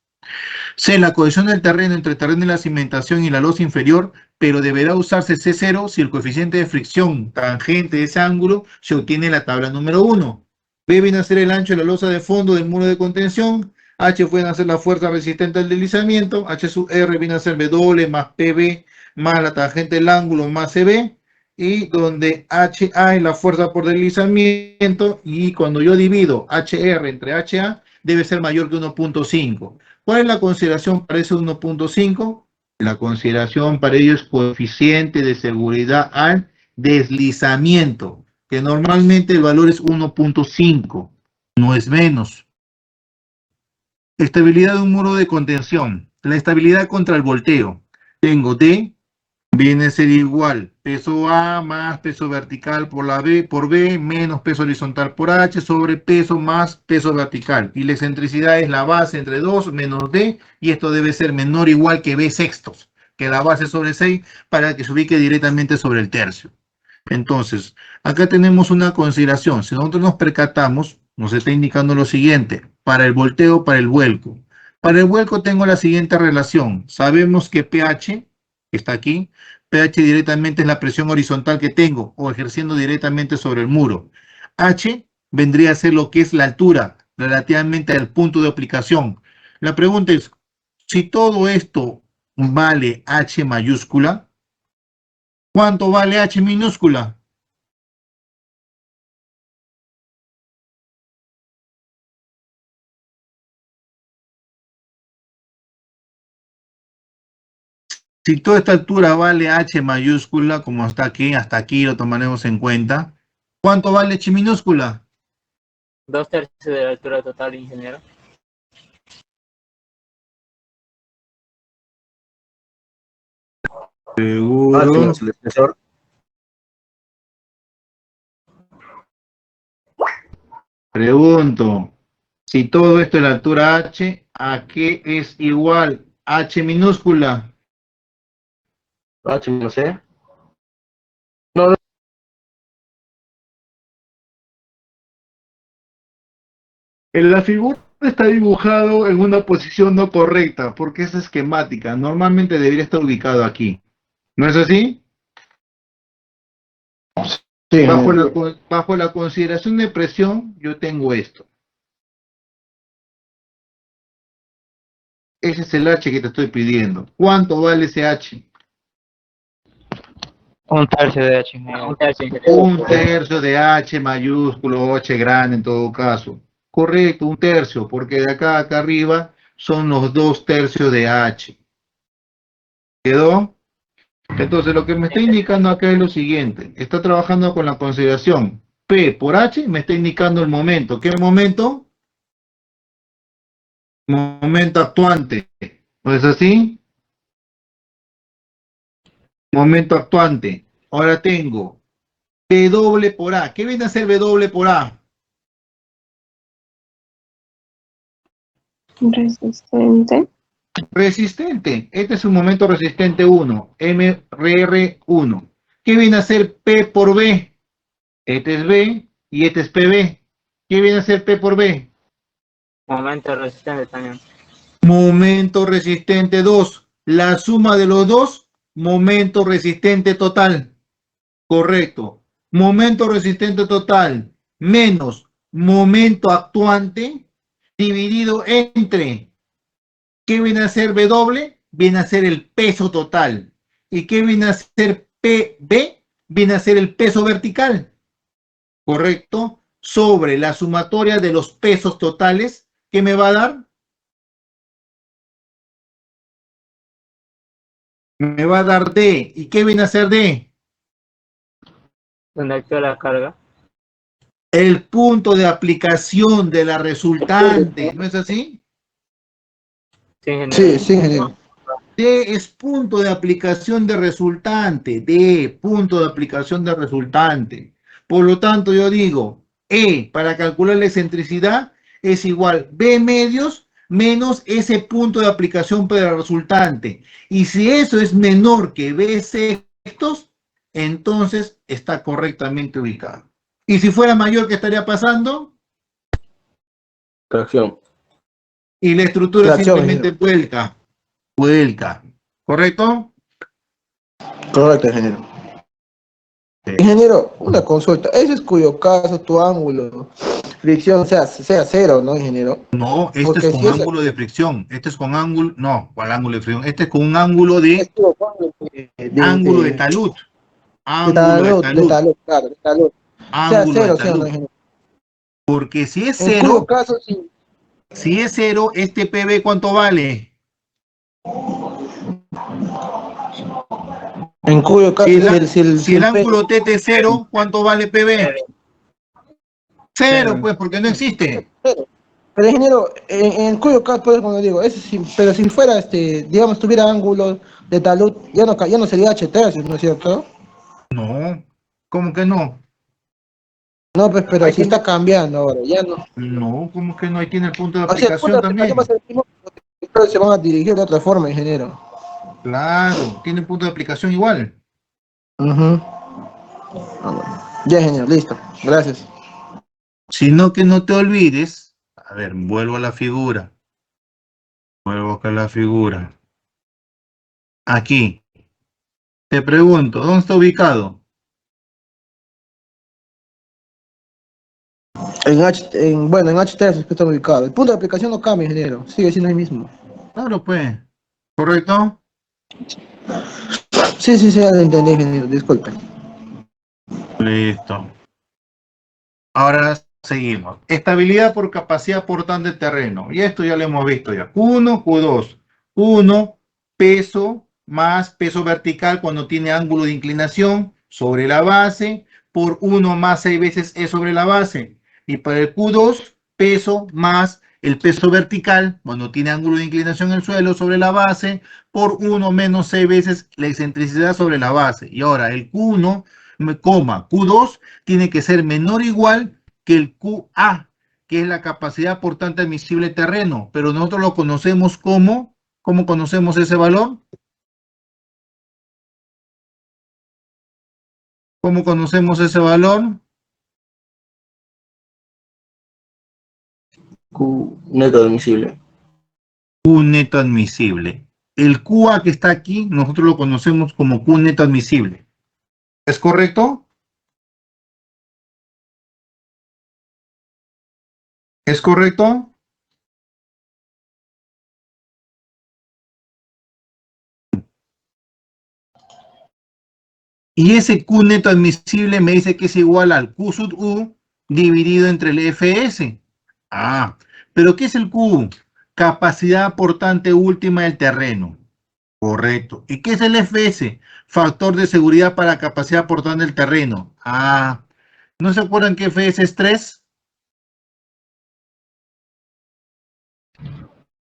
S1: C, la cohesión del terreno entre el terreno y la cimentación y la losa inferior, pero deberá usarse C0 si el coeficiente de fricción tangente de ese ángulo se obtiene en la tabla número 1. B viene a ser el ancho de la losa de fondo del muro de contención. H viene a ser la fuerza resistente al deslizamiento. H sub R viene a ser W más PB más la tangente del ángulo más CB. Y donde HA es la fuerza por deslizamiento. Y cuando yo divido HR entre HA, debe ser mayor que 1.5. ¿Cuál es la consideración para ese 1.5? La consideración para ello es coeficiente de seguridad al deslizamiento, que normalmente el valor es 1.5, no es menos. Estabilidad de un muro de contención. La estabilidad contra el volteo. Tengo D, viene a ser igual peso A más peso vertical por la B por B menos peso horizontal por H sobre peso más peso vertical. Y la excentricidad es la base entre 2 menos D y esto debe ser menor o igual que B sextos, que la base sobre 6 para que se ubique directamente sobre el tercio. Entonces, acá tenemos una consideración. Si nosotros nos percatamos, nos está indicando lo siguiente, para el volteo, para el vuelco. Para el vuelco tengo la siguiente relación. Sabemos que pH, que está aquí, pH directamente es la presión horizontal que tengo o ejerciendo directamente sobre el muro. H vendría a ser lo que es la altura relativamente al punto de aplicación. La pregunta es, si todo esto vale H mayúscula, ¿cuánto vale H minúscula? Si toda esta altura vale H mayúscula, como está aquí, hasta aquí lo tomaremos en cuenta, ¿cuánto vale H minúscula?
S6: 2/3 de la altura total, ingeniero.
S1: Seguro. Pregunto, si todo esto es la altura H, ¿a qué es igual H minúscula?
S2: H, no sé.
S1: En la figura está dibujado en una posición no correcta, porque es esquemática. Normalmente debería estar ubicado aquí. ¿No es así?
S2: Sí,
S1: Bajo la consideración de presión, yo tengo esto. Ese es el H que te estoy pidiendo. ¿Cuánto vale ese H?
S5: 1/3 de H, ingeniero.
S6: 1/3, ingeniero.
S1: Un tercio de H mayúsculo, H grande en todo caso. Correcto, un tercio, porque de acá a acá arriba son los 2/3 de H. ¿Quedó? Entonces lo que me está indicando acá es lo siguiente. Está trabajando con la consideración P por H, me está indicando el momento. ¿Qué momento? Momento actuante. ¿No es así? Momento actuante. Ahora tengo W por A. ¿Qué viene a ser W por A?
S7: Resistente.
S1: Resistente. Este es un momento resistente 1. MRR1. ¿Qué viene a ser P por B? Este es B y este es PB. ¿Qué viene a ser P por B?
S6: Momento resistente también.
S1: Momento resistente 2. La suma de los dos, momento resistente total. Correcto. Momento resistente total menos momento actuante dividido entre, ¿qué viene a ser W? Viene a ser el peso total. ¿Y qué viene a ser PB? Viene a ser el peso vertical. ¿Correcto? Sobre la sumatoria de los pesos totales, ¿qué me va a dar? Me va a dar D. ¿Y qué viene a ser D?
S6: Donde actúa la carga.
S1: El punto de aplicación de la resultante. ¿No es así?
S6: Sí, ingeniero.
S2: Sí, sí, ingeniero.
S1: D es punto de aplicación de resultante. D, punto de aplicación de resultante. Por lo tanto, yo digo, E para calcular la excentricidad es igual B medios menos ese punto de aplicación para el resultante. Y si eso es menor que B sextos, entonces está correctamente ubicado. Y si fuera mayor, ¿qué estaría pasando?
S2: Tracción.
S1: Y la estructura
S2: Tracción,
S1: simplemente vuelca. Vuelca. ¿Correcto?
S2: Correcto, ingeniero. Ingeniero, una consulta. Ese es cuyo caso tu ángulo fricción sea cero, ¿no, ingeniero?
S1: No, este
S2: Porque
S1: es con
S2: si es
S1: ángulo de fricción. Este es con ángulo, no, ¿cuál ángulo de fricción? Este es con un ángulo de ángulo de talud. Ángulo de talud.
S2: claro, de talud. Sea
S1: Ángulo de
S2: cero, ¿sí o no,
S1: talud.
S2: ingeniero?
S1: Porque si es
S2: En cuyo
S1: cero,
S2: caso sí.
S1: si es cero, este PB ¿cuánto vale?
S2: En cuyo caso
S1: Si el ángulo TT es cero, ¿cuánto vale PB? Cero, pues, porque no existe.
S2: Pero ingeniero, en cuyo caso, pues, cuando digo, ese sí, pero si fuera, digamos, tuviera ángulo de talud, ya no sería H3, ¿no es cierto?
S1: No, ¿cómo que no?
S2: No, pues, pero si está cambiando ahora, ya no.
S1: No, ¿cómo que no? Ahí tiene el punto de
S2: O sea, el punto
S1: aplicación
S2: de aplicación
S1: también.
S2: va a ser el mismo, pero se van a dirigir de otra forma, ingeniero.
S1: Claro, tiene punto de aplicación igual.
S2: Bueno. Ya, ingeniero, listo. Gracias.
S1: Sino que no te olvides, a ver, vuelvo a la figura. Vuelvo acá a la figura. Aquí. Te pregunto, ¿dónde está ubicado?
S2: En H3 es que está ubicado. El punto de aplicación no cambia, ingeniero. Sigue siendo el mismo.
S1: Claro, pues. ¿Correcto?
S2: Sí, ya lo entendí, ingeniero. Disculpe.
S1: Listo. Ahora seguimos. Estabilidad por capacidad portante de terreno. Y esto ya lo hemos visto ya. Q1, Q2. Q1, peso más peso vertical cuando tiene ángulo de inclinación sobre la base por 1 más 6 veces E sobre la base. Y para el Q2, peso más el peso vertical cuando tiene ángulo de inclinación en el suelo sobre la base por 1 menos 6 veces la excentricidad sobre la base. Y ahora el Q1, Q2 tiene que ser menor o igual que el QA, que es la capacidad portante admisible de terreno, pero nosotros lo conocemos como, ¿cómo conocemos ese valor? ¿Cómo conocemos ese valor?
S2: Q neto admisible.
S1: Q neto admisible. El QA que está aquí, nosotros lo conocemos como Q neto admisible. ¿Es correcto? ¿Es correcto? Y ese Q neto admisible me dice que es igual al Q sub U dividido entre el FS. Ah, pero ¿qué es el Q? Capacidad aportante última del terreno. Correcto. ¿Y qué es el FS? Factor de seguridad para capacidad aportante del terreno. Ah, ¿no se acuerdan que FS es 3?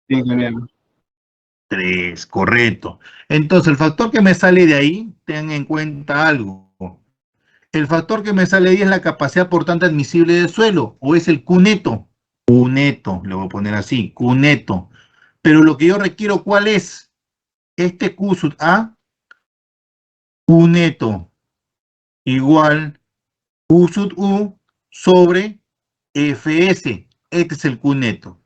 S4: Sí, ingeniero.
S1: 3, correcto. Entonces, el factor que me sale de ahí, tengan en cuenta algo. El factor que me sale de ahí es la capacidad portante admisible del suelo, o es el Q neto. Q neto, le voy a poner así, Q neto. Pero lo que yo requiero, ¿cuál es? Este Q sub A, Q neto, igual Q sub U sobre FS. Este es el Q neto.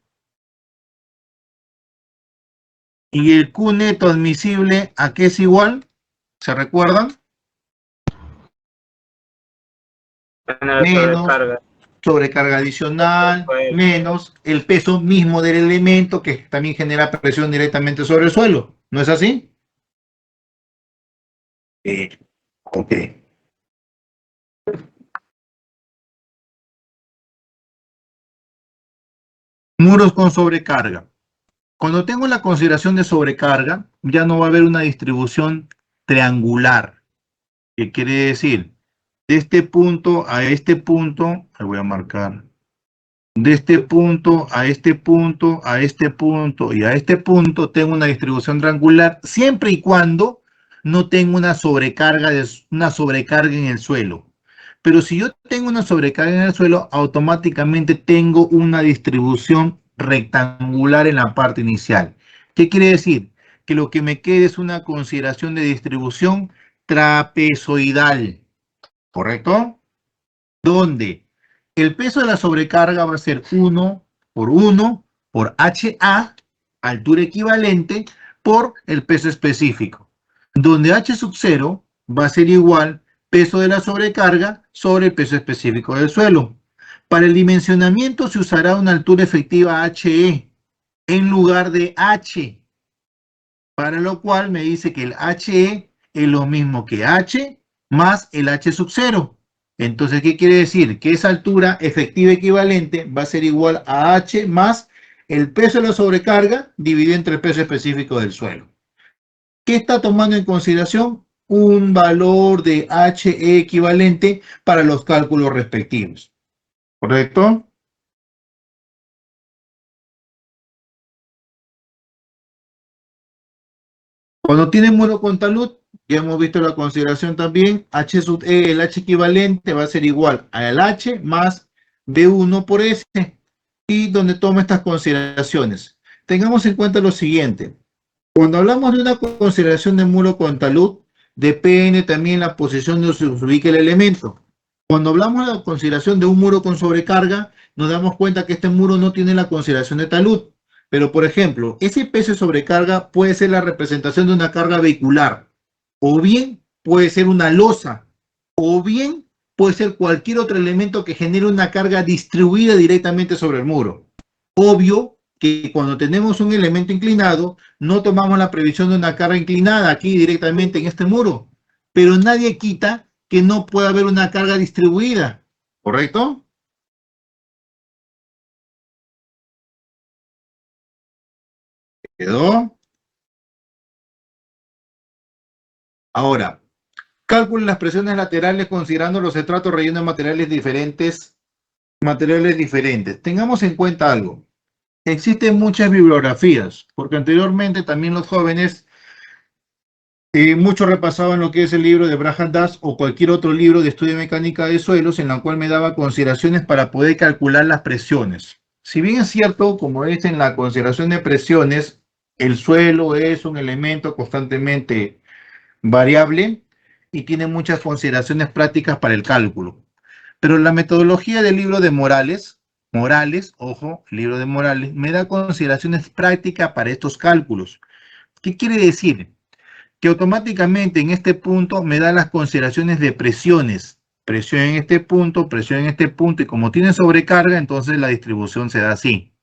S1: ¿Y el Q neto admisible a qué es igual? ¿Se recuerdan?
S6: Tiene la
S1: Menos
S6: sobrecarga.
S1: sobrecarga adicional, menos el peso mismo del elemento que también genera presión directamente sobre el suelo. ¿No es así? Ok. Muros con sobrecarga. Cuando tengo la consideración de sobrecarga, ya no va a haber una distribución triangular. ¿Qué quiere decir? De este punto a este punto, le voy a marcar. De este punto a este punto, a este punto y a este punto tengo una distribución triangular siempre y cuando no tengo una sobrecarga en el suelo. Pero si yo tengo una sobrecarga en el suelo, automáticamente tengo una distribución rectangular en la parte inicial. ¿Qué quiere decir? Que lo que me queda es una consideración de distribución trapezoidal, ¿correcto? Donde el peso de la sobrecarga va a ser 1 por 1 por HA, altura equivalente, por el peso específico. Donde H sub 0 va a ser igual peso de la sobrecarga sobre el peso específico del suelo. Para el dimensionamiento se usará una altura efectiva HE en lugar de H, para lo cual me dice que el HE es lo mismo que H más el H sub 0. Entonces, ¿qué quiere decir? Que esa altura efectiva equivalente va a ser igual a H más el peso de la sobrecarga dividido entre el peso específico del suelo. ¿Qué está tomando en consideración? Un valor de HE equivalente para los cálculos respectivos. ¿Correcto? Cuando tiene muro con talud, ya hemos visto la consideración también, H sub E, el H equivalente va a ser igual al H más B1 por S, y donde toma estas consideraciones. Tengamos en cuenta lo siguiente, cuando hablamos de una consideración de muro con talud, depende también la posición donde se ubique el elemento. Cuando hablamos de la consideración de un muro con sobrecarga, nos damos cuenta que este muro no tiene la consideración de talud. Pero, por ejemplo, ese peso de sobrecarga puede ser la representación de una carga vehicular, o bien puede ser una losa, o bien puede ser cualquier otro elemento que genere una carga distribuida directamente sobre el muro. Obvio que cuando tenemos un elemento inclinado, no tomamos la previsión de una carga inclinada aquí directamente en este muro, pero nadie quita que no pueda haber una carga distribuida, ¿correcto? ¿Quedó? Ahora, cálculo las presiones laterales considerando los estratos rellenos de materiales diferentes. Tengamos en cuenta algo. Existen muchas bibliografías, porque anteriormente también los jóvenes, muchos repasaban lo que es el libro de Braham Das o cualquier otro libro de estudio de mecánica de suelos, en la cual me daba consideraciones para poder calcular las presiones. Si bien es cierto, como es en la consideración de presiones, el suelo es un elemento constantemente variable y tiene muchas consideraciones prácticas para el cálculo. Pero la metodología del libro de Morales, ojo, el libro de Morales, me da consideraciones prácticas para estos cálculos. ¿Qué quiere decir? Que automáticamente en este punto me da las consideraciones de presiones. Presión en este punto, y como tiene sobrecarga, entonces la distribución se da así.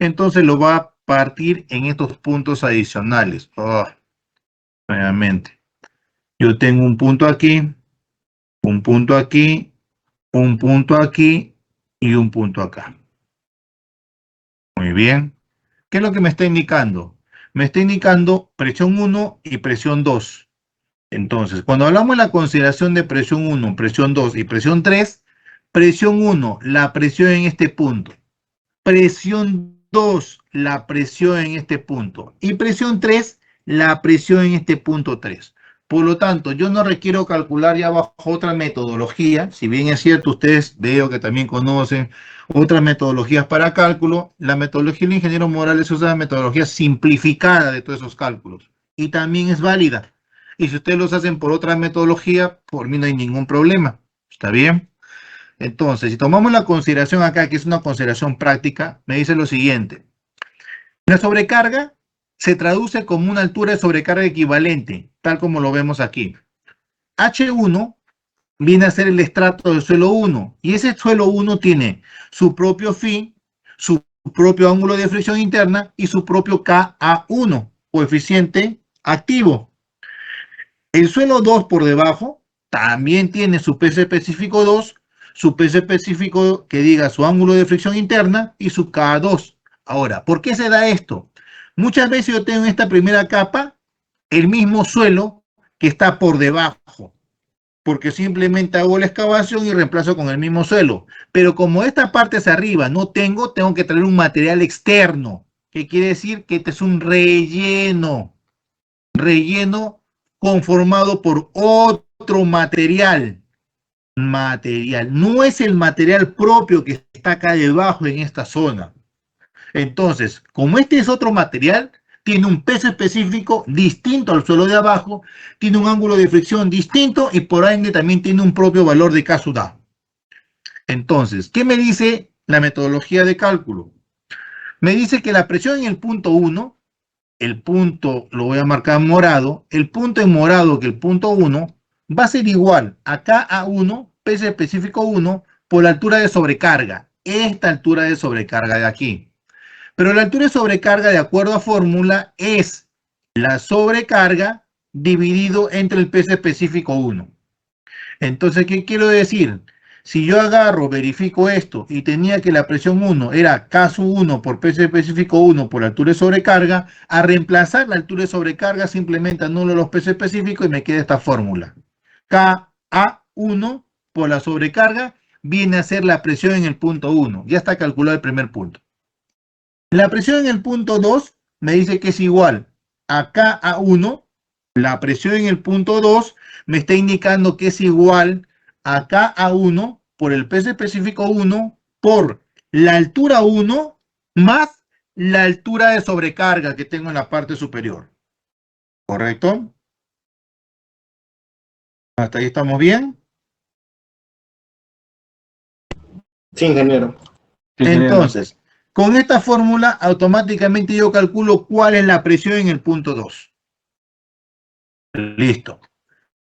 S1: Entonces lo va a partir en estos puntos adicionales. Nuevamente. Yo tengo un punto aquí, un punto aquí, un punto aquí y un punto acá. Muy bien. ¿Qué es lo que me está indicando? Me está indicando presión 1 y presión 2. Entonces, cuando hablamos de la consideración de presión 1, presión 2 y presión 3, presión 1, la presión en este punto. Presión 2, la presión en este punto. Y presión 3, la presión en este punto 3. Por lo tanto, yo no requiero calcular ya bajo otra metodología. Si bien es cierto, ustedes veo que también conocen otras metodologías para cálculo. La metodología del ingeniero Morales es una metodología simplificada de todos esos cálculos. Y también es válida. Y si ustedes los hacen por otra metodología, por mí no hay ningún problema. ¿Está bien? Entonces, si tomamos la consideración acá, que es una consideración práctica, me dice lo siguiente. La sobrecarga se traduce como una altura de sobrecarga equivalente, tal como lo vemos aquí. H1 viene a ser el estrato del suelo 1, y ese suelo 1 tiene su propio phi, su propio ángulo de fricción interna y su propio Ka1, coeficiente activo. El suelo 2 por debajo también tiene su peso específico 2, su peso específico que diga su ángulo de fricción interna y su K2. Ahora, ¿por qué se da esto? Muchas veces yo tengo en esta primera capa el mismo suelo que está por debajo, porque simplemente hago la excavación y reemplazo con el mismo suelo. Pero como esta parte hacia arriba no tengo que traer un material externo, que quiere decir que este es un relleno conformado por otro material. No es el material propio que está acá debajo en esta zona. Entonces, como este es otro material, tiene un peso específico distinto al suelo de abajo, tiene un ángulo de fricción distinto y por ende también tiene un propio valor de K-A. Entonces, ¿qué me dice la metodología de cálculo? Me dice que la presión en el punto 1, el punto lo voy a marcar morado, el punto en morado que el punto 1 va a ser igual a Ka1, peso específico 1, por la altura de sobrecarga, esta altura de sobrecarga de aquí. Pero la altura de sobrecarga, de acuerdo a fórmula, es la sobrecarga dividido entre el peso específico 1. Entonces, ¿qué quiero decir? Si yo agarro, verifico esto y tenía que la presión 1 era K1 por peso específico 1 por altura de sobrecarga, a reemplazar la altura de sobrecarga simplemente anulo los pesos específicos y me queda esta fórmula. Ka1 por la sobrecarga viene a ser la presión en el punto 1. Ya está calculado el primer punto. La presión en el punto 2 me dice que es igual a Ka1. La presión en el punto 2 me está indicando que es igual a Ka1 por el peso específico 1 por la altura 1 más la altura de sobrecarga que tengo en la parte superior. ¿Correcto? ¿Hasta ahí estamos bien?
S2: Sí, ingeniero.
S1: Entonces, con esta fórmula automáticamente yo calculo cuál es la presión en el punto 2. Listo.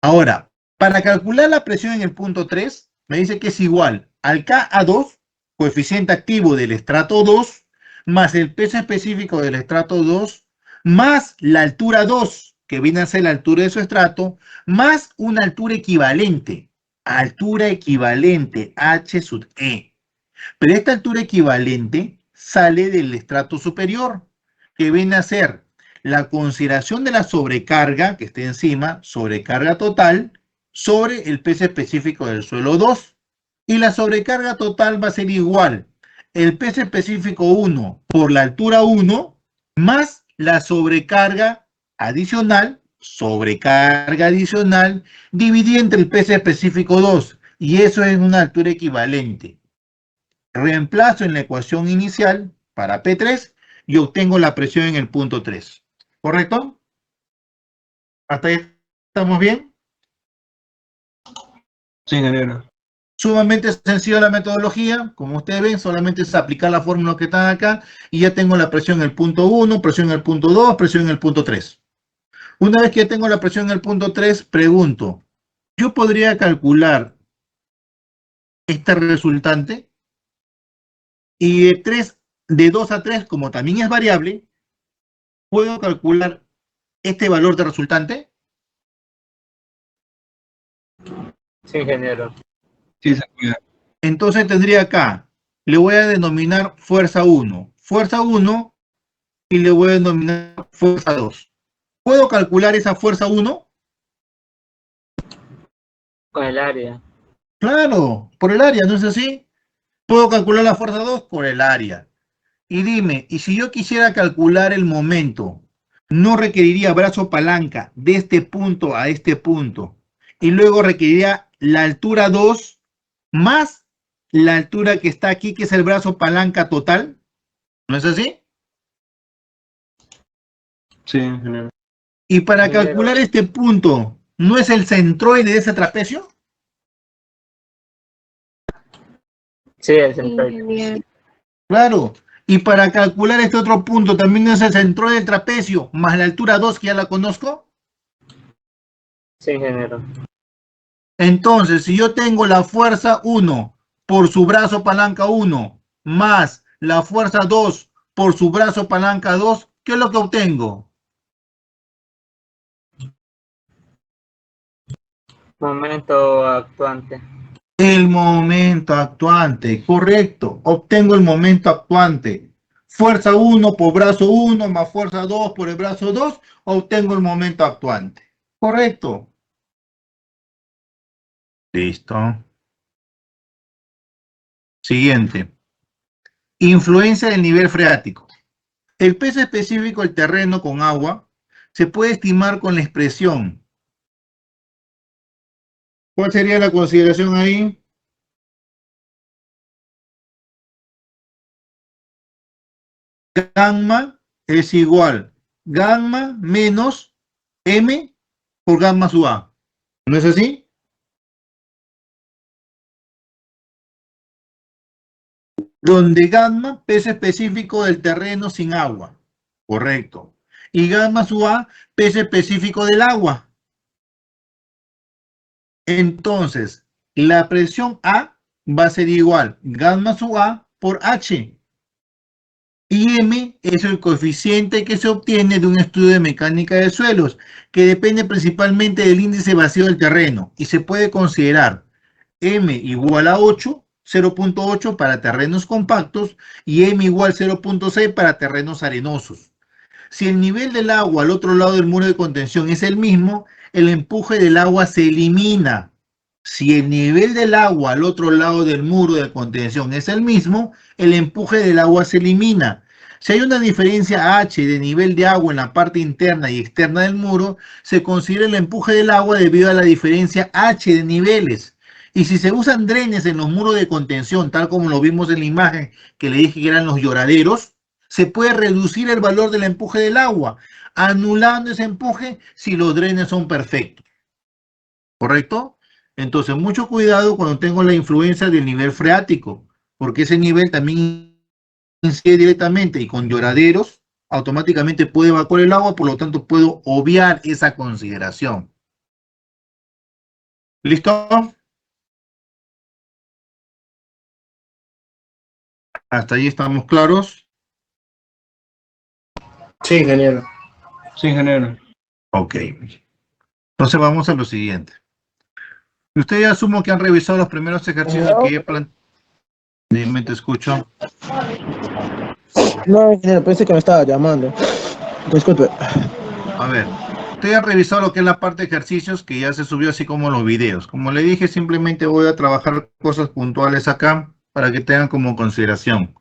S1: Ahora, para calcular la presión en el punto 3, me dice que es igual al Ka2, coeficiente activo del estrato 2, más el peso específico del estrato 2, más la altura 2, que viene a ser la altura de su estrato, más una altura equivalente H sub E. Pero esta altura equivalente sale del estrato superior, que viene a ser la consideración de la sobrecarga que esté encima, sobrecarga total, sobre el peso específico del suelo 2. Y la sobrecarga total va a ser igual el peso específico 1 por la altura 1 más la sobrecarga adicional dividida entre el peso específico 2. Y eso es una altura equivalente. Reemplazo en la ecuación inicial para P3 y obtengo la presión en el punto 3. ¿Correcto? ¿Hasta ahí estamos bien?
S7: Sí, ingeniero.
S1: Sumamente sencilla la metodología. Como ustedes ven, solamente es aplicar la fórmula que están acá y ya tengo la presión en el punto 1, presión en el punto 2, presión en el punto 3. Una vez que ya tengo la presión en el punto 3, pregunto, ¿yo podría calcular esta resultante? Y de 2 a 3, como también es variable, ¿puedo calcular este valor de resultante?
S6: Sí, ingeniero.
S7: Sí, se puede.
S1: Entonces tendría acá, le voy a denominar fuerza 1. Fuerza 1 y le voy a denominar fuerza 2. ¿Puedo calcular esa fuerza 1?
S6: Con el área.
S1: Claro, por el área, ¿no es así? ¿Puedo calcular la fuerza 2? Por el área. Y dime, ¿y si yo quisiera calcular el momento? ¿No requeriría brazo palanca de este punto a este punto? Y luego requeriría la altura 2 más la altura que está aquí, que es el brazo palanca total. ¿No es así?
S7: Sí, ingeniero.
S1: Y para calcular este punto, ¿no es el centroide de ese trapecio?
S6: Sí, el centroide.
S1: Claro. Y para calcular este otro punto, ¿también es el centroide del trapecio más la altura 2 que ya la conozco?
S6: Sí, ingeniero.
S1: Entonces, si yo tengo la fuerza 1 por su brazo palanca 1 más la fuerza 2 por su brazo palanca 2, ¿qué es lo que obtengo?
S6: Momento actuante.
S1: El momento actuante, correcto. Obtengo el momento actuante. Fuerza 1 por brazo 1 más fuerza 2 por el brazo 2, obtengo el momento actuante. Correcto. Listo. Siguiente. Influencia del nivel freático. El peso específico del terreno con agua se puede estimar con la expresión. ¿Cuál sería la consideración ahí? Gamma es igual gamma menos m por gamma sub a. ¿No es así? Donde gamma, peso específico del terreno sin agua. Correcto. Y gamma sub a, peso específico del agua. Entonces, la presión A va a ser igual gamma sub a por H. Y M es el coeficiente que se obtiene de un estudio de mecánica de suelos, que depende principalmente del índice vacío del terreno y se puede considerar M igual a 8, 0.8 para terrenos compactos y M igual 0.6 para terrenos arenosos. Si el nivel del agua al otro lado del muro de contención es el mismo, el empuje del agua se elimina. Si el nivel del agua al otro lado del muro de contención es el mismo, el empuje del agua se elimina. Si hay una diferencia H de nivel de agua en la parte interna y externa del muro, se considera el empuje del agua debido a la diferencia H de niveles. Y si se usan drenes en los muros de contención, tal como lo vimos en la imagen que le dije que eran los lloraderos, se puede reducir el valor del empuje del agua, anulando ese empuje si los drenes son perfectos. ¿Correcto? Entonces, mucho cuidado cuando tengo la influencia del nivel freático, porque ese nivel también incide directamente y con lloraderos automáticamente puede evacuar el agua, por lo tanto puedo obviar esa consideración. ¿Listo? ¿Hasta ahí estamos claros?
S2: Sí, ingeniero.
S7: Sí, ingeniero.
S1: Ok. Entonces vamos a lo siguiente. Ustedes asumo que han revisado los primeros ejercicios que he planteado. Dime, te escucho.
S2: No, ingeniero, pensé que me estaba llamando. Disculpe.
S1: A ver, usted ya revisado lo que es la parte de ejercicios que ya se subió así como los videos. Como le dije, simplemente voy a trabajar cosas puntuales acá para que tengan como consideración.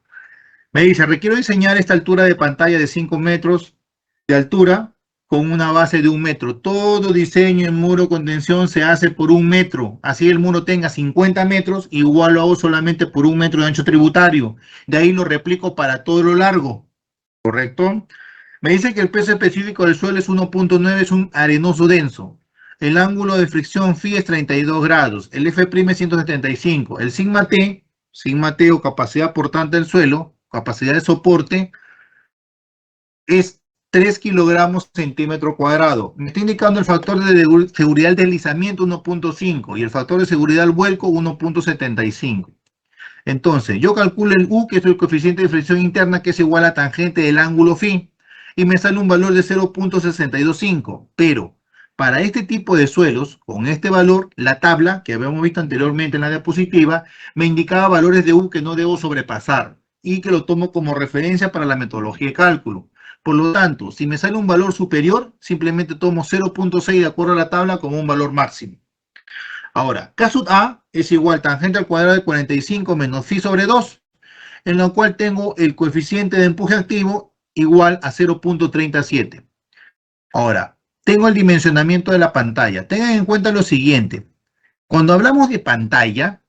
S1: Me dice, requiero diseñar esta altura de pantalla de 5 metros de altura con una base de 1 metro. Todo diseño en muro contención se hace por 1 metro. Así el muro tenga 50 metros, igual lo hago solamente por 1 metro de ancho tributario. De ahí lo replico para todo lo largo. ¿Correcto? Me dice que el peso específico del suelo es 1.9, es un arenoso denso. El ángulo de fricción phi es 32 grados. El F' es 175. El sigma T o capacidad portante del suelo, capacidad de soporte, es 3 kilogramos centímetro cuadrado. Me está indicando el factor de seguridad del deslizamiento 1.5 y el factor de seguridad del vuelco 1.75. Entonces, yo calculo el U, que es el coeficiente de fricción interna, que es igual a tangente del ángulo phi, y me sale un valor de 0.625. Pero para este tipo de suelos, con este valor, la tabla que habíamos visto anteriormente en la diapositiva, me indicaba valores de U que no debo sobrepasar y que lo tomo como referencia para la metodología de cálculo. Por lo tanto, si me sale un valor superior, simplemente tomo 0.6 de acuerdo a la tabla como un valor máximo. Ahora, K sub A es igual tangente al cuadrado de 45 menos phi sobre 2, en lo cual tengo el coeficiente de empuje activo igual a 0.37. Ahora, tengo el dimensionamiento de la pantalla. Tengan en cuenta lo siguiente. Cuando hablamos de pantalla,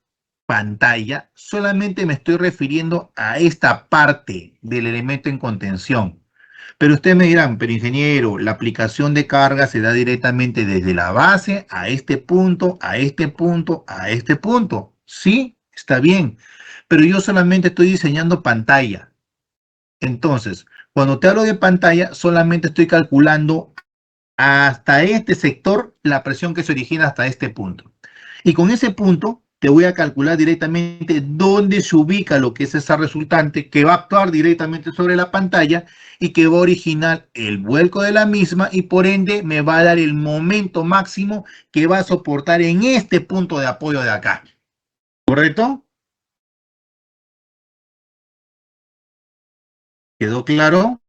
S1: solamente me estoy refiriendo a esta parte del elemento en contención. Pero ustedes me dirán, pero ingeniero, la aplicación de carga se da directamente desde la base a este punto, a este punto, a este punto. Sí, está bien, pero yo solamente estoy diseñando pantalla. Entonces, cuando te hablo de pantalla, solamente estoy calculando hasta este sector la presión que se origina hasta este punto. Y con ese punto te voy a calcular directamente dónde se ubica lo que es esa resultante que va a actuar directamente sobre la pantalla y que va a originar el vuelco de la misma y por ende me va a dar el momento máximo que va a soportar en este punto de apoyo de acá. ¿Correcto? ¿Quedó claro?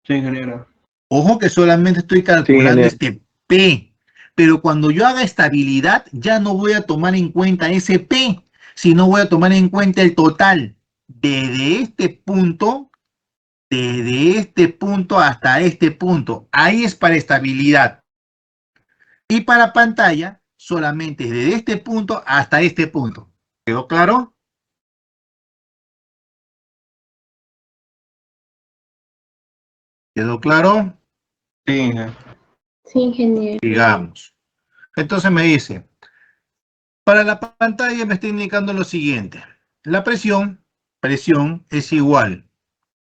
S7: Sí, ingeniero.
S1: Ojo que solamente estoy calculando este P. Pero cuando yo haga estabilidad, ya no voy a tomar en cuenta ese P, sino voy a tomar en cuenta el total desde este punto hasta este punto. Ahí es para estabilidad. Y para pantalla, solamente desde este punto hasta este punto. ¿Quedó claro? ¿Quedó claro?
S7: Sí, ingeniero.
S8: Sí, ingeniero.
S1: Digamos. Entonces me dice, para la pantalla me está indicando lo siguiente. La presión es igual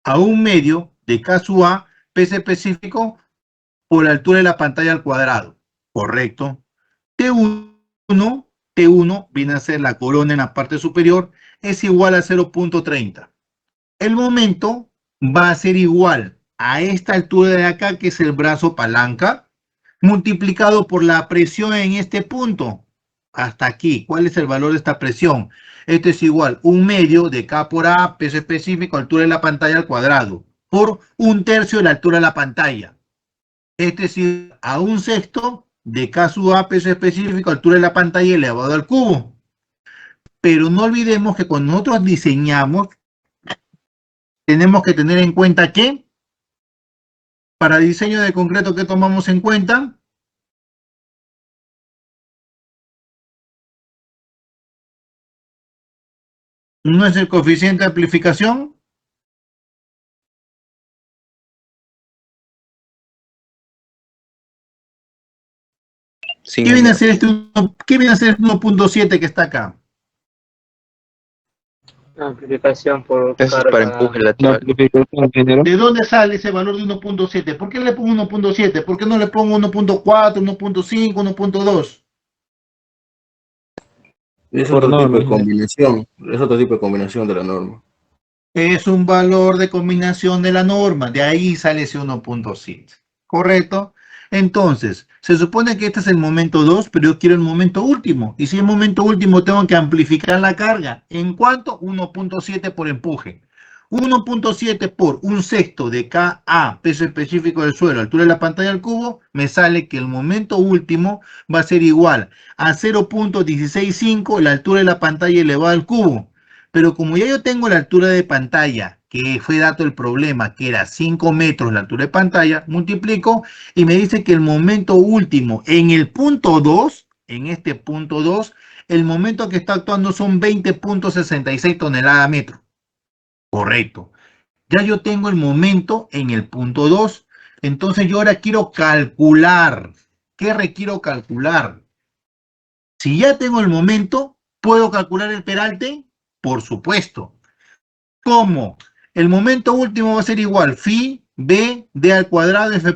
S1: a 1 medio de K sub A, peso específico por la altura de la pantalla al cuadrado. Correcto. T1 viene a ser la corona en la parte superior, es igual a 0.30. El momento va a ser igual a esta altura de acá, que es el brazo palanca, multiplicado por la presión en este punto, hasta aquí. ¿Cuál es el valor de esta presión? Esto es igual 1 medio de K por A, peso específico, altura de la pantalla al cuadrado, por 1/3 de la altura de la pantalla. Este es igual a 1/6 de K sub A, peso específico, altura de la pantalla elevado al cubo. Pero no olvidemos que cuando nosotros diseñamos, tenemos que tener en cuenta que para diseño de concreto, ¿qué tomamos en cuenta? ¿No es el coeficiente de amplificación?
S4: Sí,
S1: ¿Qué viene a ser este 1.7 que está acá?
S6: Amplificación por
S4: Eso es para
S6: carga.
S4: empuje
S7: La
S4: lateral.
S7: amplificación, ingeniero.
S1: ¿De dónde sale ese valor de 1.7? ¿Por qué le pongo 1.7? ¿Por qué no le pongo 1.4, 1.5, 1.2?
S9: Es
S4: Por
S9: otro tipo
S4: norma,
S9: de combinación, es otro tipo de combinación de la norma.
S1: Es un valor de combinación de la norma, de ahí sale ese 1.7, ¿correcto? Entonces, se supone que este es el momento 2, pero yo quiero el momento último, y si el momento último tengo que amplificar la carga, ¿en cuánto? 1.7 por empuje. 1.7 por 1/6 de KA, peso específico del suelo, altura de la pantalla al cubo, me sale que el momento último va a ser igual a 0.165 la altura de la pantalla elevada al cubo. Pero como ya yo tengo la altura de pantalla, que fue dato el problema, que era 5 metros la altura de pantalla, multiplico y me dice que el momento último en el punto 2, en este punto 2, el momento que está actuando son 20.66 toneladas metro. Correcto. Ya yo tengo el momento en el punto 2. Entonces yo ahora quiero calcular. ¿Qué requiero calcular? Si ya tengo el momento, ¿puedo calcular el peralte? Por supuesto. ¿Cómo? El momento último va a ser igual phi b d al cuadrado f'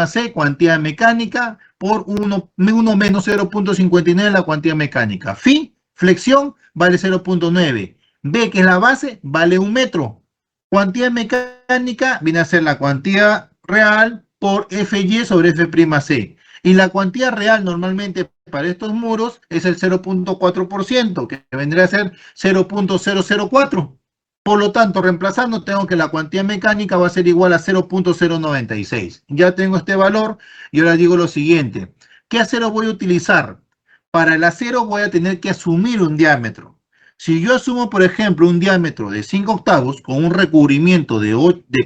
S1: c, cuantía mecánica, por 1 menos 0.59 la cuantía mecánica. Phi, flexión, vale 0.9. B, que es la base, vale 1 metro. Cuantía mecánica viene a ser la cuantía real por Fy sobre F'C. Y la cuantía real normalmente para estos muros es el 0.4%, que vendría a ser 0.004. Por lo tanto, reemplazando, tengo que la cuantía mecánica va a ser igual a 0.096. Ya tengo este valor y ahora digo lo siguiente. ¿Qué acero voy a utilizar? Para el acero voy a tener que asumir un diámetro. Si yo asumo, por ejemplo, un diámetro de 5 octavos con un recubrimiento de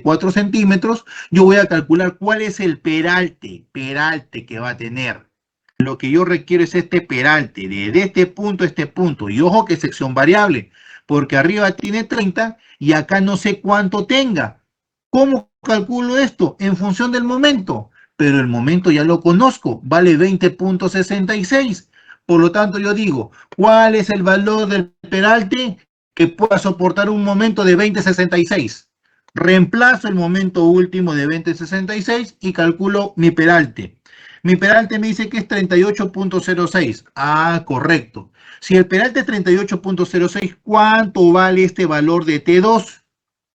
S1: 4 centímetros, yo voy a calcular cuál es el peralte que va a tener. Lo que yo requiero es este peralte, de este punto a este punto. Y ojo que es sección variable, porque arriba tiene 30 y acá no sé cuánto tenga. ¿Cómo calculo esto? En función del momento. Pero el momento ya lo conozco, vale 20.66. Por lo tanto, yo digo, ¿cuál es el valor del peralte que pueda soportar un momento de 20.66? Reemplazo el momento último de 20.66 y calculo mi peralte. Mi peralte me dice que es 38.06. Ah, correcto. Si el peralte es 38.06, ¿cuánto vale este valor de T2?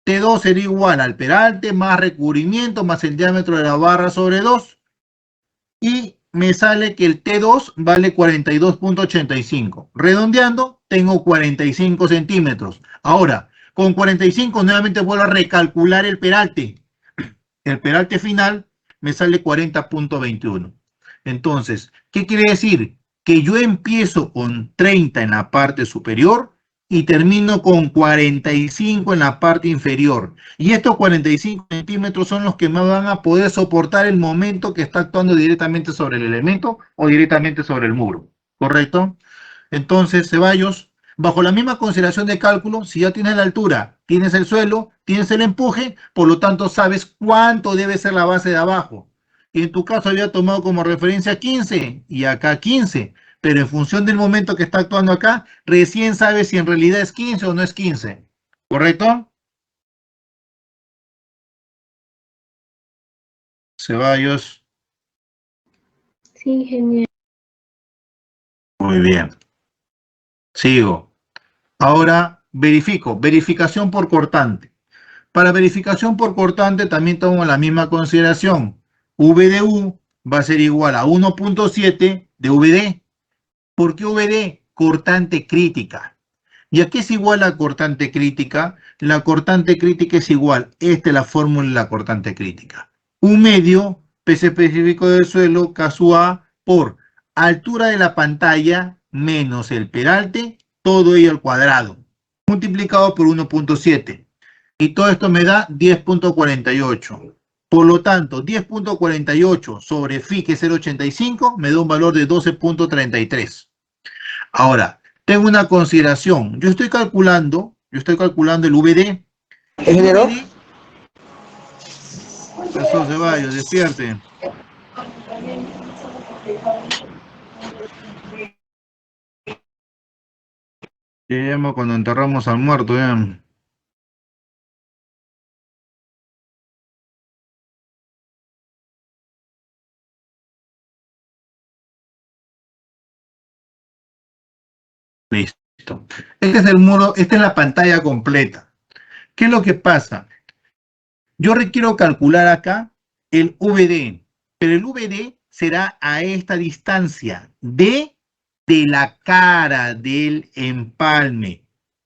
S1: T2 sería igual al peralte más recubrimiento más el diámetro de la barra sobre 2. Y me sale que el T2 vale 42.85. Redondeando, tengo 45 centímetros. Ahora, con 45 nuevamente vuelvo a recalcular el peralte. El peralte final me sale 40.21. Entonces, ¿qué quiere decir? Que yo empiezo con 30 en la parte superior y termino con 45 en la parte inferior. Y estos 45 centímetros son los que me van a poder soportar el momento que está actuando directamente sobre el elemento o directamente sobre el muro. ¿Correcto? Entonces, Ceballos, bajo la misma consideración de cálculo, si ya tienes la altura, tienes el suelo, tienes el empuje, por lo tanto sabes cuánto debe ser la base de abajo. Y en tu caso había tomado como referencia 15 y acá 15, pero en función del momento que está actuando acá, recién sabes si en realidad es 15 o no es 15. ¿Correcto? Ceballos.
S8: Sí, ingeniero.
S1: Muy bien. Sigo. Ahora verifico. Verificación por cortante. Para verificación por cortante también tomo la misma consideración. V de U va a ser igual a 1.7 de VD. ¿Por qué VD? Cortante crítica. ¿Y a qué es igual la cortante crítica? La cortante crítica es igual. Esta es la fórmula de la cortante crítica. Un medio, peso específico del suelo, K sub A, por altura de la pantalla menos el peralte, todo ello al cuadrado, multiplicado por 1.7. Y todo esto me da 10.48. Por lo tanto, 10.48 sobre phi, que es 0.85, me da un valor de 12.33. Ahora, tengo una consideración. Yo estoy calculando el VD.
S2: Ingeniero.
S1: Eso Ceballos, despierte. Ya llamo cuando enterramos al muerto, ya. Listo. Este es el muro, esta es la pantalla completa. ¿Qué es lo que pasa? Yo requiero calcular acá el VD, pero el VD será a esta distancia de la cara del empalme.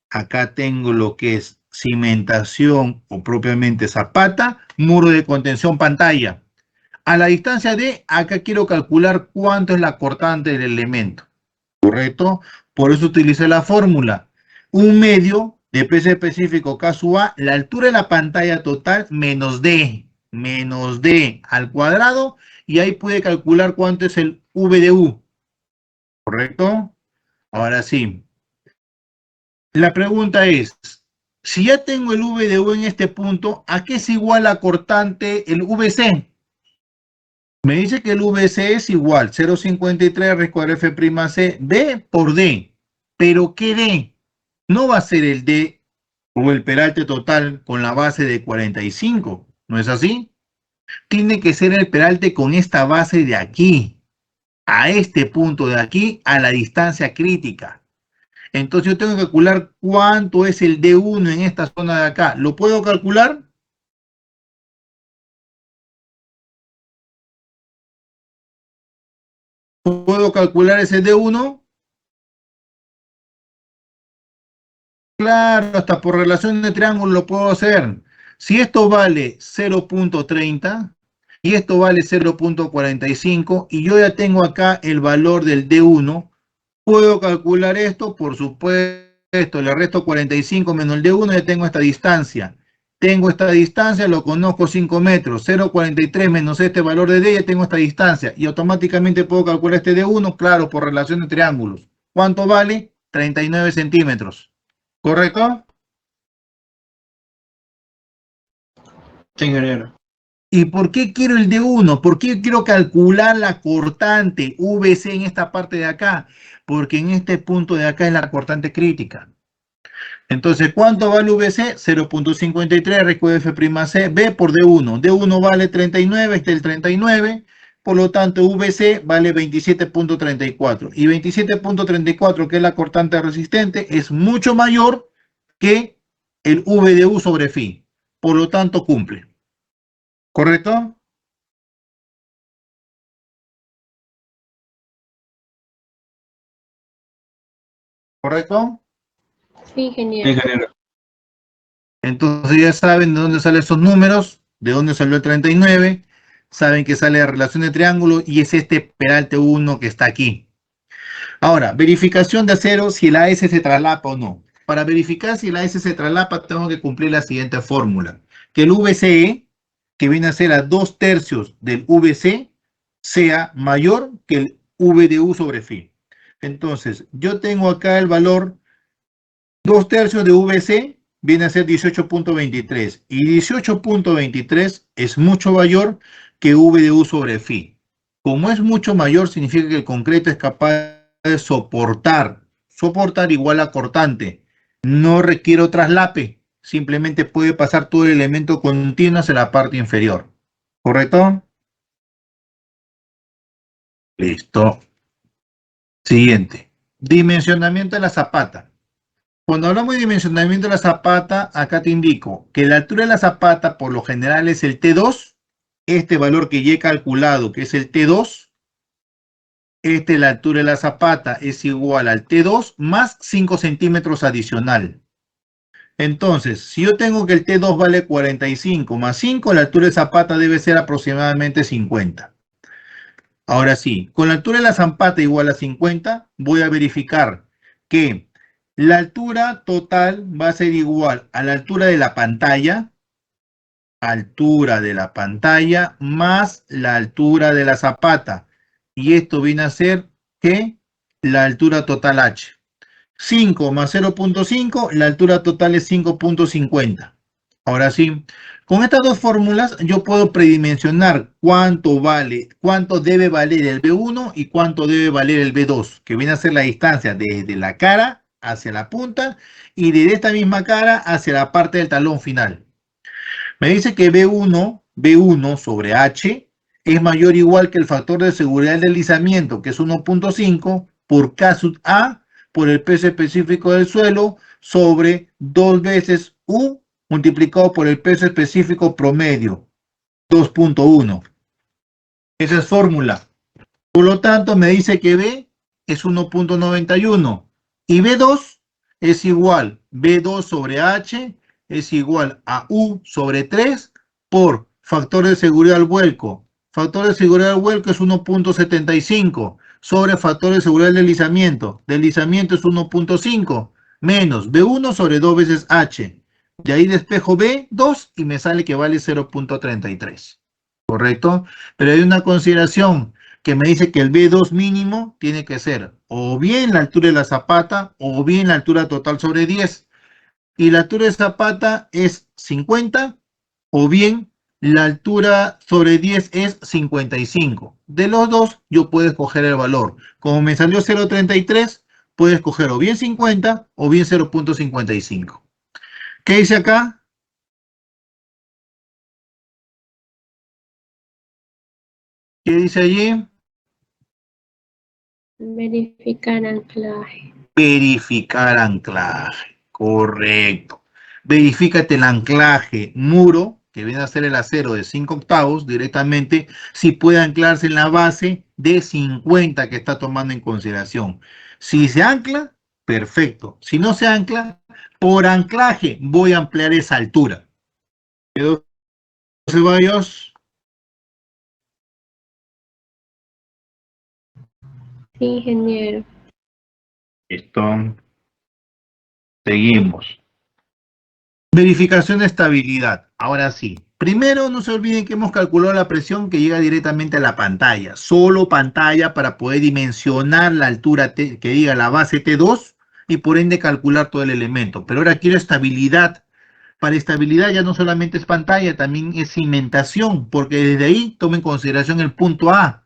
S1: Acá tengo lo que es cimentación o propiamente zapata, muro de contención pantalla. A la distancia D, acá quiero calcular cuánto es la cortante del elemento. ¿Correcto? Por eso utilicé la fórmula. Un medio de peso específico K sub A, la altura de la pantalla total menos D al cuadrado, y ahí pude calcular cuánto es el V de U. ¿Correcto? Ahora sí. La pregunta es, si ya tengo el V de U en este punto, ¿a qué es igual la cortante, el VC? Me dice que el VC es igual 0,53 R cuadrado F' D por D. ¿Pero qué D? No va a ser el D o el peralte total con la base de 45. ¿No es así? Tiene que ser el peralte con esta base de aquí, a este punto de aquí, a la distancia crítica. Entonces yo tengo que calcular cuánto es el D1 en esta zona de acá. ¿Lo puedo calcular? ¿Puedo calcular ese D1? Claro, hasta por relación de triángulo lo puedo hacer. Si esto vale 0.30 y esto vale 0.45 y yo ya tengo acá el valor del D1, puedo calcular esto, por supuesto, le resto 45 menos el D1 y ya tengo esta distancia. Tengo esta distancia, lo conozco 5 metros, 0.43 menos este valor de D, ya tengo esta distancia y automáticamente puedo calcular este D1, claro, por relación de triángulos. ¿Cuánto vale? 39 centímetros. ¿Correcto?
S7: Sí, ingeniero.
S1: ¿Y por qué quiero el D1? ¿Por qué quiero calcular la cortante VC en esta parte de acá? Porque en este punto de acá es la cortante crítica. Entonces, ¿cuánto vale VC? 0.53 recuerda F'C, B por D1. D1 vale 39, este es el 39. Por lo tanto, VC vale 27.34. Y 27.34, que es la cortante resistente, es mucho mayor que el V de U sobre phi. Por lo tanto, cumple. ¿Correcto? ¿Correcto?
S8: Sí, ingeniero.
S7: Ingeniero.
S1: Entonces ya saben de dónde salen esos números, de dónde salió el 39, saben que sale la relación de triángulo y es este peralte 1 que está aquí. Ahora, verificación de acero si la S se traslapa o no. Para verificar si la S se traslapa tengo que cumplir la siguiente fórmula. Que el VCE, que viene a ser a 2/3 del VC, sea mayor que el V de U sobre phi. Entonces, yo tengo acá el valor 2/3 de VC, viene a ser 18.23 y 18.23 es mucho mayor que V de U sobre phi. Como es mucho mayor, significa que el concreto es capaz de soportar igual a cortante. No requiero traslape, simplemente puede pasar todo el elemento continuo hacia la parte inferior. ¿Correcto? Listo. Siguiente. Dimensionamiento de la zapata. Cuando hablamos de dimensionamiento de la zapata, acá te indico que la altura de la zapata por lo general es el T2, este valor que ya he calculado, que es el T2, la altura de la zapata es igual al T2 más 5 centímetros adicional. Entonces, si yo tengo que el T2 vale 45 más 5, la altura de zapata debe ser aproximadamente 50. Ahora sí, con la altura de la zapata igual a 50, voy a verificar que la altura total va a ser igual a la altura de la pantalla más la altura de la zapata. Y esto viene a ser que la altura total H. 5 más 0.5, la altura total es 5.50. Ahora sí, con estas dos fórmulas yo puedo predimensionar cuánto debe valer el B1 y cuánto debe valer el B2, que viene a ser la distancia desde la cara hacia la punta y desde esta misma cara hacia la parte del talón final. Me dice que B1 sobre H es mayor o igual que el factor de seguridad del deslizamiento, que es 1.5 por K sub A por el peso específico del suelo sobre 2 veces U multiplicado por el peso específico promedio, 2.1. Esa es fórmula. Por lo tanto, me dice que B es 1.91 y B2 es igual B2 sobre H es igual a U sobre 3 por factor de seguridad al vuelco. Factor de seguridad al vuelco es 1.75 sobre factor de seguridad del deslizamiento. Deslizamiento es 1.5 menos B1 sobre 2 veces H. De ahí despejo B2 y me sale que vale 0.33. ¿Correcto? Pero hay una consideración que me dice que el B2 mínimo tiene que ser o bien la altura de la zapata o bien la altura total sobre 10. Y la altura de zapata es 50 o bien la altura sobre 10 es 55. De los dos, yo puedo escoger el valor. Como me salió 0.33, puedo escoger o bien 50 o bien 0.55. ¿Qué dice acá? ¿Qué dice allí?
S8: Verificar anclaje.
S1: Verificar anclaje. Correcto. Verifícate el anclaje muro, que viene a ser el acero de 5 octavos directamente, si puede anclarse en la base de 50 que está tomando en consideración. Si se ancla, perfecto. Si no se ancla, por anclaje voy a ampliar esa altura. ¿Quedó, Ceballos?
S8: Sí, ingeniero.
S1: Listo. Seguimos. Verificación de estabilidad. Ahora sí. Primero, no se olviden que hemos calculado la presión que llega directamente a la pantalla. Solo pantalla para poder dimensionar la altura que diga la base T2 y por ende calcular todo el elemento. Pero ahora quiero estabilidad. Para estabilidad ya no solamente es pantalla, también es cimentación, porque desde ahí tomo en consideración el punto A.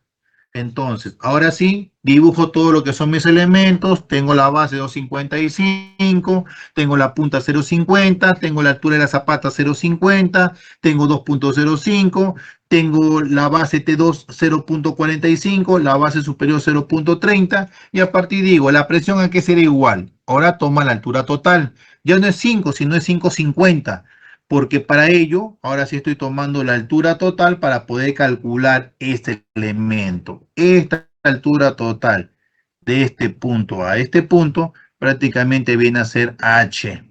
S1: Entonces, ahora sí, dibujo todo lo que son mis elementos. Tengo la base 2.55, tengo la punta 0.50, tengo la altura de la zapata 0.50, tengo 2.05, tengo la base T2 0.45, la base superior 0.30, y a partir digo, la presión a qué será igual. Ahora toma la altura total. Ya no es 5, sino es 5.50. Porque para ello, ahora sí estoy tomando la altura total para poder calcular este elemento. Esta altura total de este punto a este punto prácticamente viene a ser H.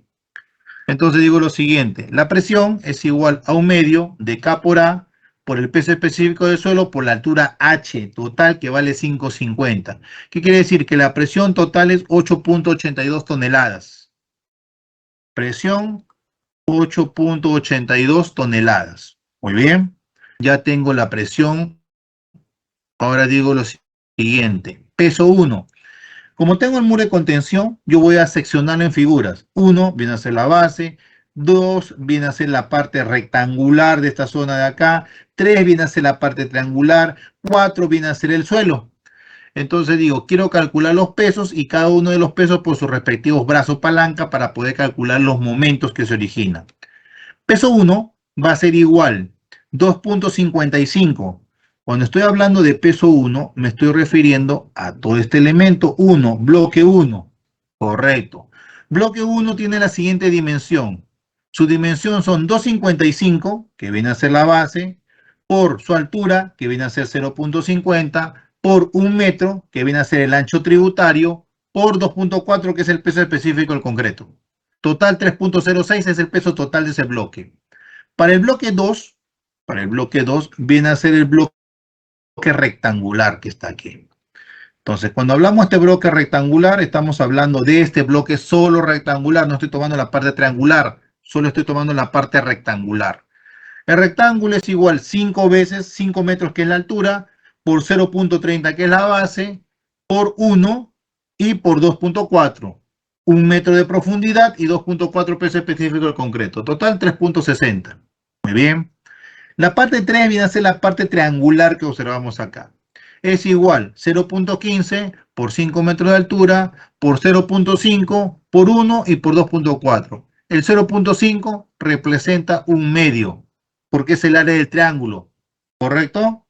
S1: Entonces digo lo siguiente, la presión es igual a un medio de K por A por el peso específico del suelo por la altura H total que vale 5.50. ¿Qué quiere decir? Que la presión total es 8.82 toneladas. Presión 8.82 toneladas. Muy bien, ya tengo la presión. Ahora digo lo siguiente. Peso 1. Como tengo el muro de contención, yo voy a seccionarlo en figuras. 1 viene a ser la base. 2 viene a ser la parte rectangular de esta zona de acá. 3 viene a ser la parte triangular. 4 viene a ser el suelo. Entonces digo, quiero calcular los pesos y cada uno de los pesos por sus respectivos brazos palanca para poder calcular los momentos que se originan. Peso 1 va a ser igual 2.55. Cuando estoy hablando de peso 1, me estoy refiriendo a todo este elemento 1, bloque 1. Correcto. Bloque 1 tiene la siguiente dimensión. Su dimensión son 2.55, que viene a ser la base, por su altura, que viene a ser 0.50, por 1 metro, que viene a ser el ancho tributario, por 2.4, que es el peso específico del concreto. Total 3.06 es el peso total de ese bloque. Para el bloque 2 viene a ser el bloque rectangular que está aquí. Entonces, cuando hablamos de este bloque rectangular, estamos hablando de este bloque solo rectangular. No estoy tomando la parte triangular, solo estoy tomando la parte rectangular. El rectángulo es igual 5 veces 5 metros que es la altura, por 0.30 que es la base, por 1 y por 2.4. 1 metro de profundidad y 2.4 peso específico del concreto. Total 3.60. Muy bien. La parte 3 viene a ser la parte triangular que observamos acá. Es igual 0.15 por 5 metros de altura, por 0.5, por 1 y por 2.4. El 0.5 representa un medio, porque es el área del triángulo. ¿Correcto?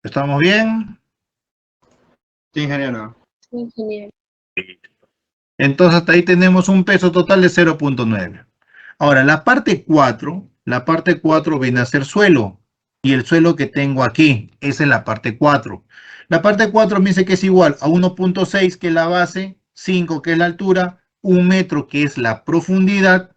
S1: ¿Estamos bien?
S7: Sí, ingeniero.
S8: Sí, ingeniero.
S1: Entonces hasta ahí tenemos un peso total de 0.9. Ahora, la parte 4 viene a ser suelo. Y el suelo que tengo aquí, esa es la parte 4. La parte 4 me dice que es igual a 1.6 que es la base, 5 que es la altura, 1 metro, que es la profundidad,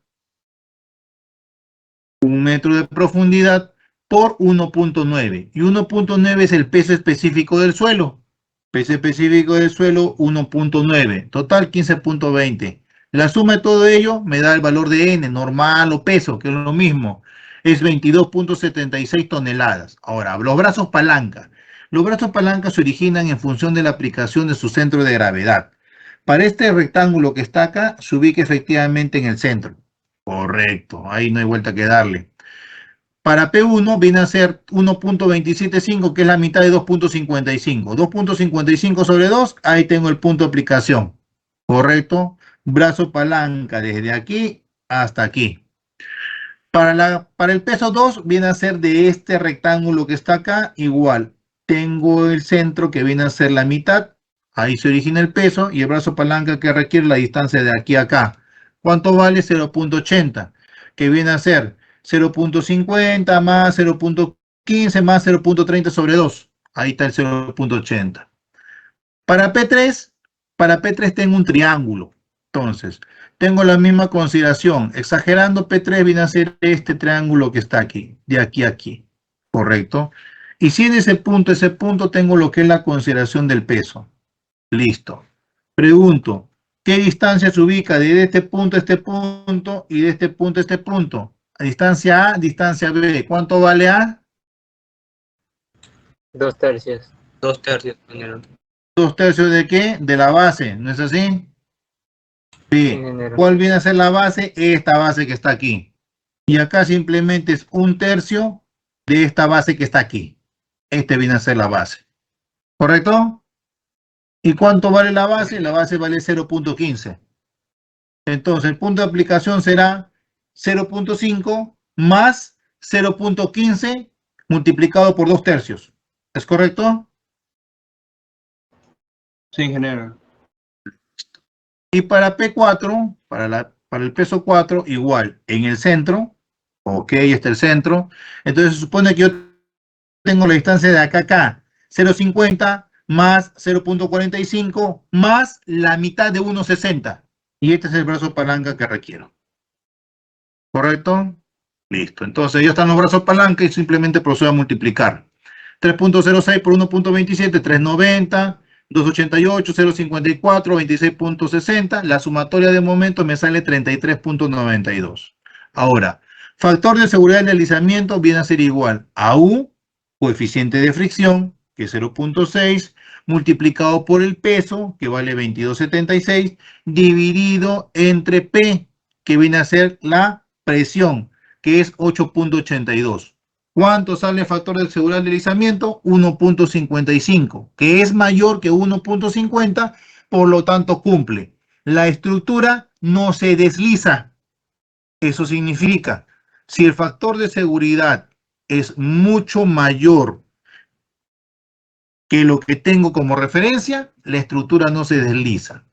S1: 1 metro de profundidad por 1.9. Y 1.9 es el peso específico del suelo. Peso específico del suelo, 1.9. Total, 15.20. La suma de todo ello me da el valor de N, normal o peso, que es lo mismo. Es 22.76 toneladas. Ahora, los brazos palanca. Los brazos palanca se originan en función de la aplicación de su centro de gravedad. Para este rectángulo que está acá, se ubica efectivamente en el centro. Correcto, ahí no hay vuelta que darle. Para P1 viene a ser 1.275, que es la mitad de 2.55. 2.55 sobre 2, ahí tengo el punto de aplicación. Correcto. Brazo palanca desde aquí hasta aquí. Para el peso 2 viene a ser de este rectángulo que está acá, igual. Tengo el centro que viene a ser la mitad. Ahí se origina el peso y el brazo palanca que requiere la distancia de aquí a acá. ¿Cuánto vale? 0.80, que viene a ser 0.50 más 0.15 más 0.30 sobre 2. Ahí está el 0.80. Para P3 tengo un triángulo. Entonces, tengo la misma consideración. Exagerando, P3 viene a ser este triángulo que está aquí, de aquí a aquí. ¿Correcto? Y si en ese punto tengo lo que es la consideración del peso. Listo. Pregunto, ¿qué distancia se ubica de este punto a este punto y de este punto a este punto? A distancia A, distancia B. ¿Cuánto vale A?
S6: 2 tercios.
S3: 2 tercios, ingeniero.
S1: 2/3 de qué? De la base, ¿no es así? Sí.
S6: Ingeniero.
S1: ¿Cuál viene a ser la base? Esta base que está aquí. Y acá simplemente es 1/3 de esta base que está aquí. Este viene a ser la base. ¿Correcto? ¿Y cuánto vale la base? La base vale 0.15. Entonces, el punto de aplicación será 0.5 más 0.15 multiplicado por 2/3. ¿Es correcto?
S7: Sí, ingeniero.
S1: Y para P4, para el peso 4, igual, en el centro, ok, está el centro, entonces se supone que yo tengo la distancia de acá a acá, 0.50 más 0.45 más la mitad de 1.60, y este es el brazo palanca que requiero. ¿Correcto? Listo, entonces ya están los brazos palanca y simplemente procedo a multiplicar. 3.06 por 1.27, 3.90, 2.88, 0.54, 26.60. La sumatoria de momento me sale 33.92. Ahora, factor de seguridad del deslizamiento viene a ser igual a U, coeficiente de fricción, que es 0.6, multiplicado por el peso, que vale 22.76, dividido entre P, que viene a ser la presión, que es 8.82. ¿Cuánto sale el factor de seguridad del deslizamiento? 1.55, que es mayor que 1.50, por lo tanto cumple. La estructura no se desliza. Eso significa, si el factor de seguridad es mucho mayor que lo que tengo como referencia, la estructura no se desliza.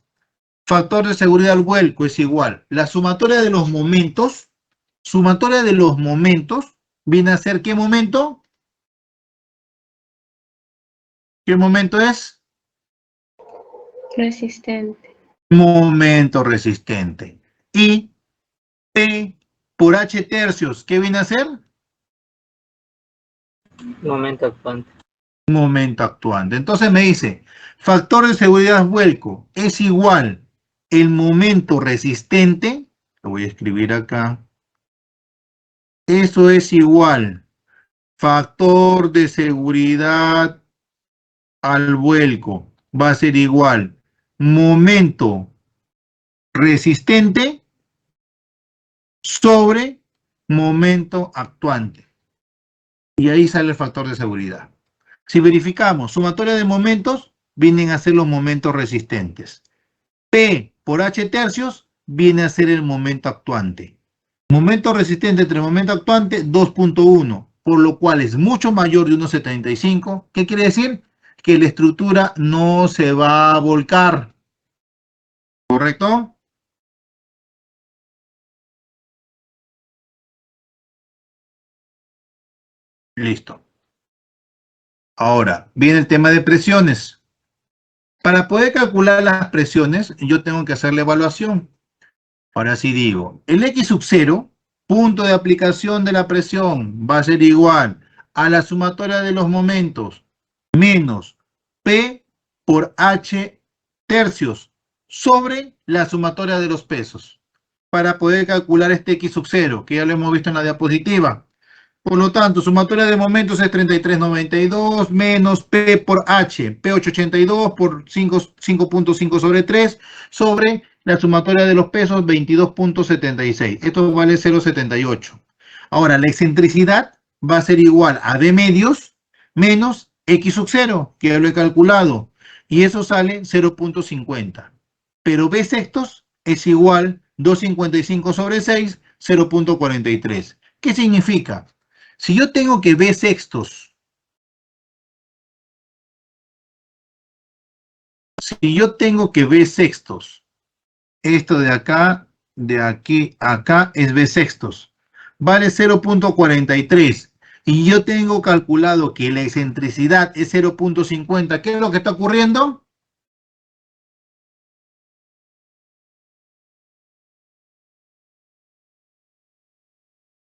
S1: Factor de seguridad al vuelco es igual. La sumatoria de los momentos viene a ser ¿qué momento? ¿Qué momento es?
S8: Resistente.
S1: Momento resistente. Y P por H tercios, ¿qué viene a ser?
S6: Momento actuante.
S1: Momento actuante. Entonces me dice, factor de seguridad vuelco es igual el momento resistente, lo voy a escribir acá, eso es igual factor de seguridad al vuelco, va a ser igual momento resistente sobre momento actuante. Y ahí sale el factor de seguridad. Si verificamos sumatoria de momentos, vienen a ser los momentos resistentes. P por H tercios viene a ser el momento actuante. Momento resistente entre momento actuante, 2.1, por lo cual es mucho mayor de 1.75. ¿Qué quiere decir? Que la estructura no se va a volcar. ¿Correcto? Listo. Ahora, viene el tema de presiones. Para poder calcular las presiones, yo tengo que hacer la evaluación. Ahora sí digo, el X sub 0, punto de aplicación de la presión, va a ser igual a la sumatoria de los momentos menos P por H tercios sobre la sumatoria de los pesos, para poder calcular este X sub 0, que ya lo hemos visto en la diapositiva. Por lo tanto, sumatoria de momentos es 33,92 menos P por H, P882 por 5.5 sobre 3 sobre la sumatoria de los pesos 22.76. Esto vale 0.78. Ahora, la excentricidad va a ser igual a D medios menos X sub 0, que ya lo he calculado, y eso sale 0.50. Pero B sextos es igual 255 sobre 6, 0.43. ¿Qué significa? Si yo tengo que B sextos, esto de acá, de aquí a acá es B sextos, vale 0.43, y yo tengo calculado que la excentricidad es 0.50, ¿qué es lo que está ocurriendo?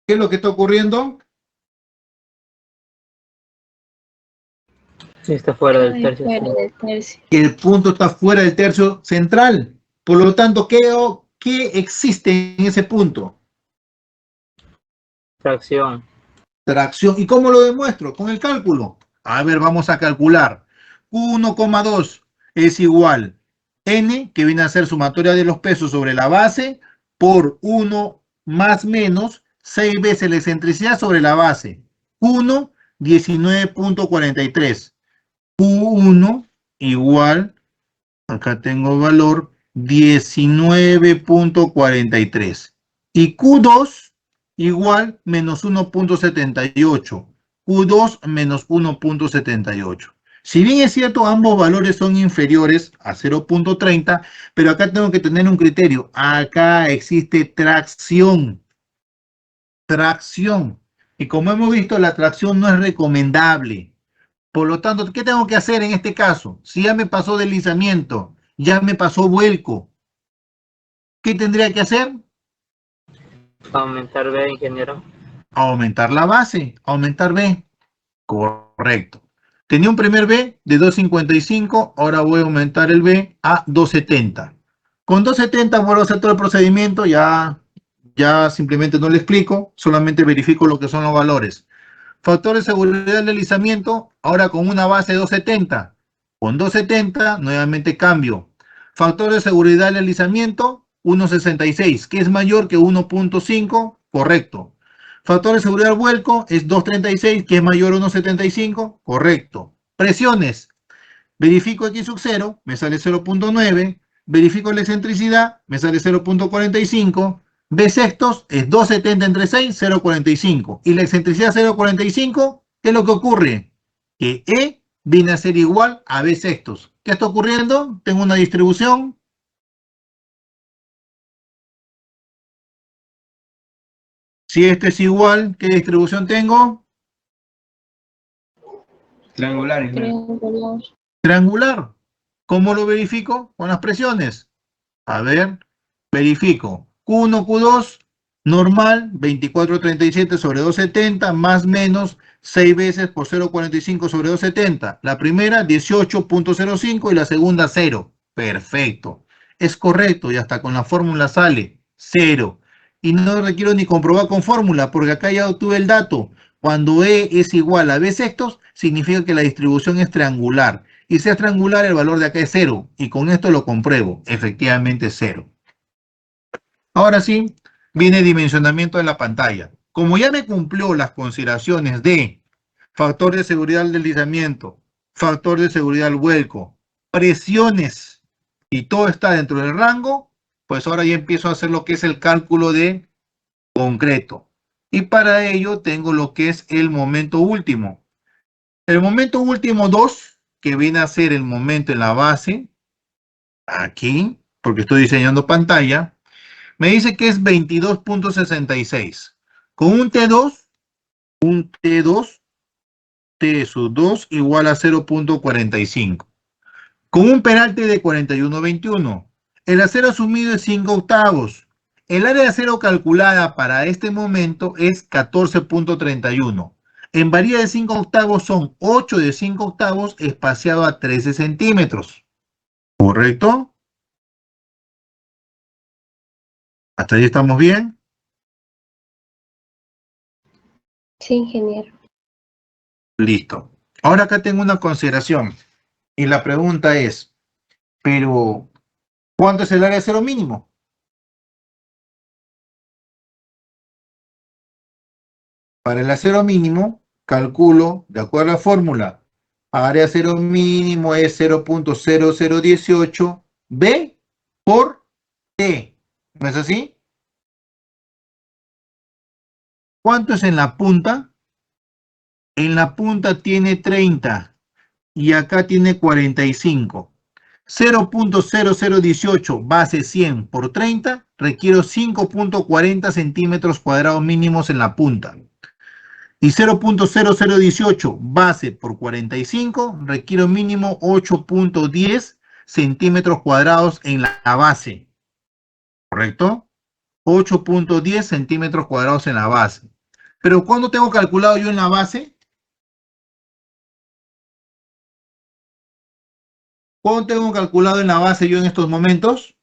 S1: ¿Qué es lo que está ocurriendo?
S6: Sí, está fuera del
S8: Ay,
S6: tercio.
S8: fuera
S6: Sí.
S8: del tercio.
S1: Que el punto está fuera del tercio central. Por lo tanto, ¿qué existe en ese punto?
S6: Tracción.
S1: Tracción. ¿Y cómo lo demuestro? Con el cálculo. A ver, vamos a calcular. 1,2 es igual n, que viene a ser sumatoria de los pesos sobre la base, por 1 más menos 6 veces la excentricidad sobre la base. 1, 19.43. Q1 igual, acá tengo valor, 19.43. Y Q2 igual menos 1.78. Q2 menos 1.78. Si bien es cierto, ambos valores son inferiores a 0.30, pero acá tengo que tener un criterio. Acá existe tracción. Tracción. Y como hemos visto, la tracción no es recomendable. Por lo tanto, ¿qué tengo que hacer en este caso? Si ya me pasó deslizamiento, ya me pasó vuelco, ¿qué tendría que hacer?
S6: Aumentar B, ingeniero.
S1: Aumentar la base, aumentar B. Correcto. Tenía un primer B de 2.55, ahora voy a aumentar el B a 2.70. Con 2.70 vuelvo a hacer todo el procedimiento, ya simplemente no le explico, solamente verifico lo que son los valores. Factor de seguridad del deslizamiento, ahora con una base de 270. Con 270, nuevamente cambio. Factor de seguridad del deslizamiento, 1.66, que es mayor que 1.5, correcto. Factor de seguridad del vuelco es 2.36, que es mayor a 1.75, correcto. Presiones, verifico X sub 0, me sale 0.9, verifico la excentricidad, me sale 0.45, B sextos es 2.70 entre 6, 0.45. Y la excentricidad 0.45, ¿qué es lo que ocurre? Que E viene a ser igual a B sextos. ¿Qué está ocurriendo? Tengo una distribución. Si este es igual, ¿qué distribución tengo?
S7: Triangular, ingeniero.
S8: Triangular.
S1: Triangular. ¿Cómo lo verifico? Con las presiones. A ver, verifico. Q1, Q2, normal, 24.37 sobre 2.70, más menos 6 veces por 0.45 sobre 2.70. La primera, 18.05 y la segunda, 0. Perfecto. Es correcto y hasta con la fórmula sale 0. Y no requiero ni comprobar con fórmula porque acá ya obtuve el dato. Cuando E es igual a B sextos, significa que la distribución es triangular. Y si es triangular, el valor de acá es 0. Y con esto lo compruebo. Efectivamente es 0. Ahora sí, viene el dimensionamiento de la pantalla. Como ya me cumplió las consideraciones de factor de seguridad del deslizamiento, factor de seguridad del vuelco, presiones, y todo está dentro del rango, pues ahora ya empiezo a hacer lo que es el cálculo de concreto. Y para ello tengo lo que es el momento último. El momento último 2, que viene a ser el momento en la base, aquí, porque estoy diseñando pantalla, me dice que es 22.66. Con un T2, T sub 2 igual a 0.45. Con un peralte de 41.21. El acero asumido es 5 octavos El área de acero calculada para este momento es 14.31. En varilla de 5 octavos son 8 de 5 octavos espaciado a 13 centímetros. ¿Correcto? ¿Hasta ahí estamos bien?
S8: Sí, ingeniero.
S1: Listo. Ahora acá tengo una consideración. Y la pregunta es, pero, ¿cuánto es el área de acero mínimo? Para el acero mínimo, calculo, de acuerdo a la fórmula, área de acero mínimo es 0.0018 B por T. ¿No es así? ¿Cuánto es en la punta? En la punta tiene 30 y acá tiene 45. 0.0018 base 100 por 30, requiero 5.40 centímetros cuadrados mínimos en la punta. Y 0.0018 base por 45, requiero mínimo 8.10 centímetros cuadrados en la base. ¿Correcto? 8.10 centímetros cuadrados en la base. Pero ¿cuándo tengo calculado yo en la base? ¿Cuándo tengo calculado en la base yo en estos momentos?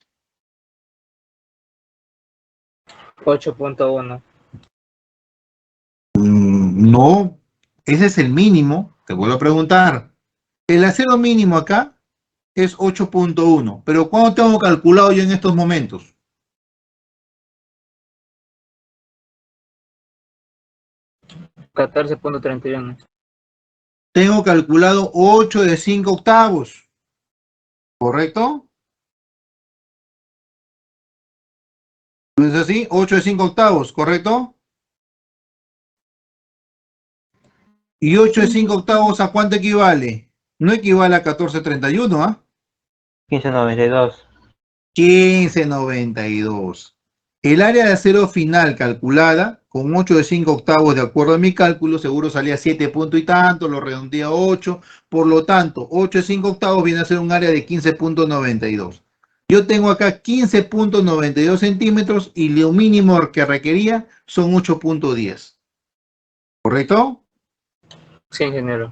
S6: 8.1.
S1: No, ese es el mínimo. Te vuelvo a preguntar. El acero mínimo acá es 8.1. Pero ¿cuándo tengo calculado yo en estos momentos?
S6: 14.31.
S1: Tengo calculado 8 de 5 octavos. ¿Correcto? ¿No es así? 8 de 5 octavos, ¿correcto? ¿Y 8 de 5 octavos a cuánto equivale? No equivale a 14.31, ¿ah?
S5: 15.92.
S1: 15.92. El área de acero final calculada con 8 de 5 octavos de acuerdo a mi cálculo, seguro salía 7 punto y tanto, lo redondeé a 8, por lo tanto, 8 de 5 octavos viene a ser un área de 15.92. Yo tengo acá 15.92 centímetros y lo mínimo que requería son 8.10. ¿Correcto?
S6: Sí, ingeniero.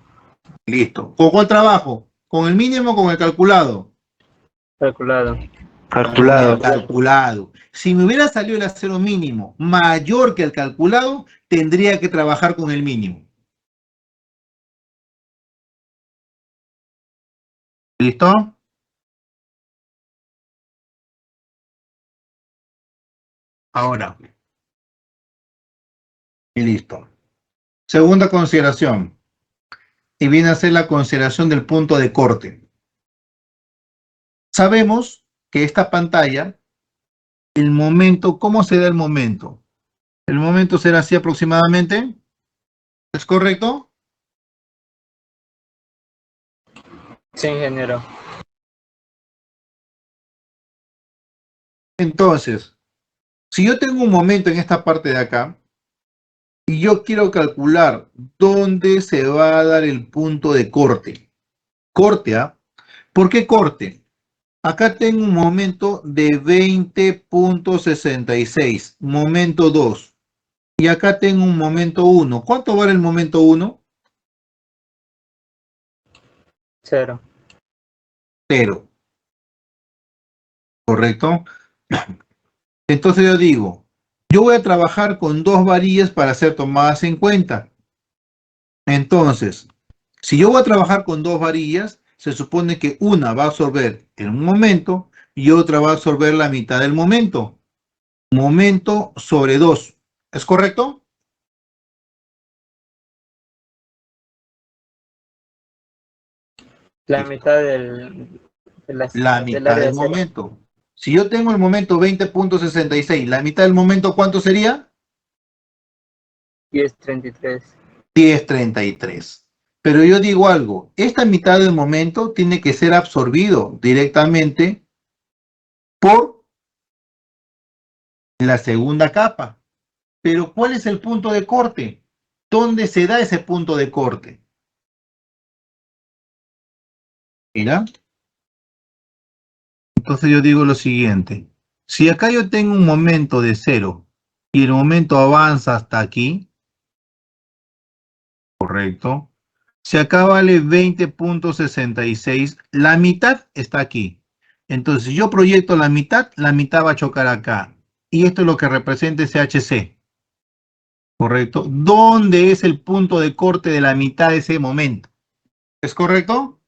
S1: Listo. ¿Con cuál trabajo? ¿Con el mínimo o con el calculado?
S6: Calculado.
S5: Calculado.
S1: Calculado. Si me hubiera salido el acero mínimo mayor que el calculado, tendría que trabajar con el mínimo. ¿Listo? Ahora. Y listo. Segunda consideración. Y viene a ser la consideración del punto de corte. Sabemos que esta pantalla, el momento, ¿cómo se da el momento? El momento será así aproximadamente. ¿Es correcto?
S6: Sí, ingeniero.
S1: Entonces, si yo tengo un momento en esta parte de acá, y yo quiero calcular dónde se va a dar el punto de corte. Corte, ¿ah? ¿Por qué corte? Acá tengo un momento de 20.66, momento 2. Y acá tengo un momento 1. ¿Cuánto vale el momento 1?
S6: 0.
S1: 0. ¿Correcto? Entonces yo digo, yo voy a trabajar con dos varillas para ser tomadas en cuenta. Entonces, si yo voy a trabajar con dos varillas, se supone que una va a absorber en un momento y otra va a absorber la mitad del momento. Momento sobre 2. ¿Es correcto?
S6: La mitad del
S1: La
S6: del
S1: mitad
S6: área de
S1: del
S6: acero.
S1: momento. Si yo tengo el momento 20.66, la mitad del momento, ¿cuánto sería?
S6: 10.33.
S1: 10.33. Pero yo digo algo, esta mitad del momento tiene que ser absorbido directamente por la segunda capa. Pero ¿cuál es el punto de corte? ¿Dónde se da ese punto de corte? Mira. Entonces yo digo lo siguiente. Si acá yo tengo un momento de 0 y el momento avanza hasta aquí, correcto. Si acá vale 20.66, la mitad está aquí. Entonces, si yo proyecto la mitad va a chocar acá. Y esto es lo que representa ese HC. ¿Correcto? ¿Dónde es el punto de corte de la mitad de ese momento? ¿Es correcto?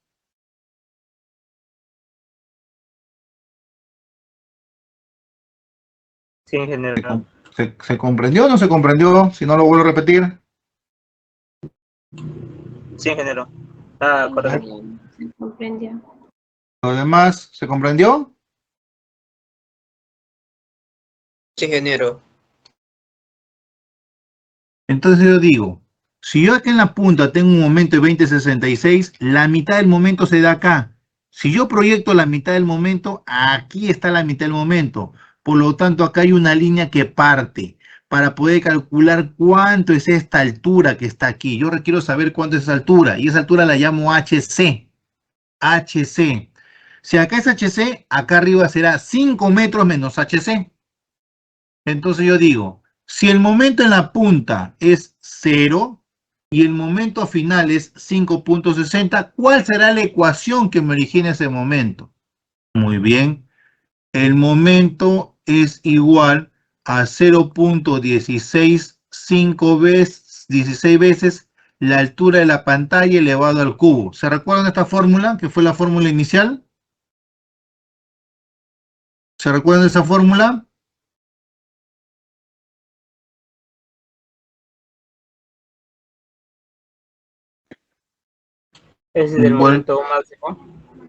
S6: Sí, ingeniero.
S1: ¿Se comprendió o no se comprendió? Si no lo vuelvo a repetir.
S6: Sí, ingeniero. Ah, correcto.
S8: Bien, se comprendió.
S1: ¿Lo demás se comprendió?
S3: Sí, ingeniero.
S1: Entonces yo digo, si yo acá en la punta tengo un momento de 20.66, la mitad del momento se da acá. Si yo proyecto la mitad del momento, aquí está la mitad del momento. Por lo tanto, acá hay una línea que parte para poder calcular cuánto es esta altura que está aquí. Yo requiero saber cuánto es esa altura y esa altura la llamo HC. HC. Si acá es HC, acá arriba será 5 metros menos HC. Entonces yo digo, si el momento en la punta es 0 y el momento final es 5.60, ¿cuál será la ecuación que me origine ese momento? Muy bien, el momento es igual a 0.165 veces, 16 veces la altura de la pantalla elevado al cubo. ¿Se recuerdan esta fórmula, que fue la fórmula inicial? ¿Se recuerdan de esa fórmula?
S6: Ese es el momento máximo.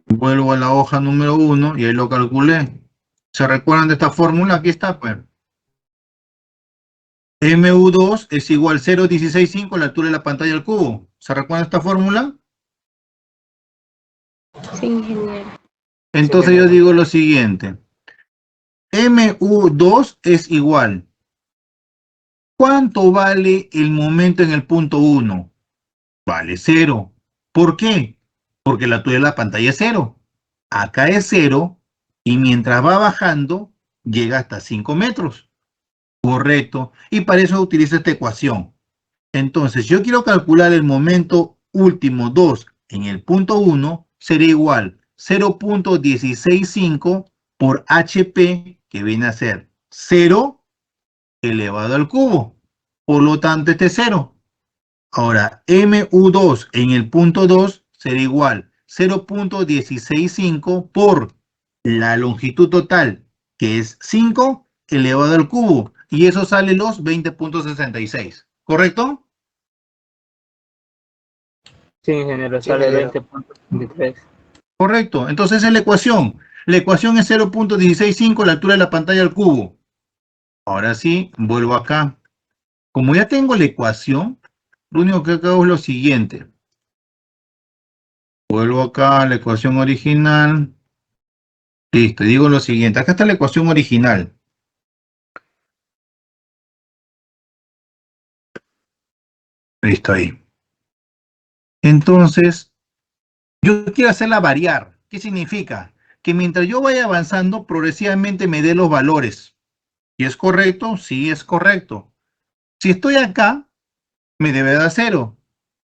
S1: Vuelvo a la hoja número 1 y ahí lo calculé. ¿Se recuerdan de esta fórmula? Aquí está, pues. MU2 es igual a 0.165 la altura de la pantalla al cubo. ¿Se recuerdan de esta fórmula?
S8: Sí, ingeniero.
S1: Entonces yo digo lo siguiente. MU2 es igual. ¿Cuánto vale el momento en el punto 1? Vale 0. ¿Por qué? Porque la altura de la pantalla es 0. Acá es 0 y mientras va bajando llega hasta 5 metros. Correcto. Y para eso utilizo esta ecuación. Entonces, yo quiero calcular el momento último 2 en el punto 1, será igual 0.165 por HP, que viene a ser 0 elevado al cubo. Por lo tanto, este es 0. Ahora, MU2 en el punto 2 será igual 0.165 por la longitud total, que es 5 elevado al cubo. Y eso sale los 20.66. ¿Correcto?
S6: Sí, ingeniero,
S3: Sí,
S6: sale
S3: ingeniero.
S6: 20.23.
S1: Correcto. Entonces esa es la ecuación. La ecuación es 0.165 la altura de la pantalla al cubo. Ahora sí, vuelvo acá. Como ya tengo la ecuación, lo único que hago es lo siguiente. Vuelvo acá a la ecuación original. Listo, y digo lo siguiente. Acá está la ecuación original. Listo ahí. Entonces, yo quiero hacerla variar. ¿Qué significa? Que mientras yo vaya avanzando, progresivamente me dé los valores. ¿Y es correcto? Sí, es correcto. Si estoy acá, me debe dar 0.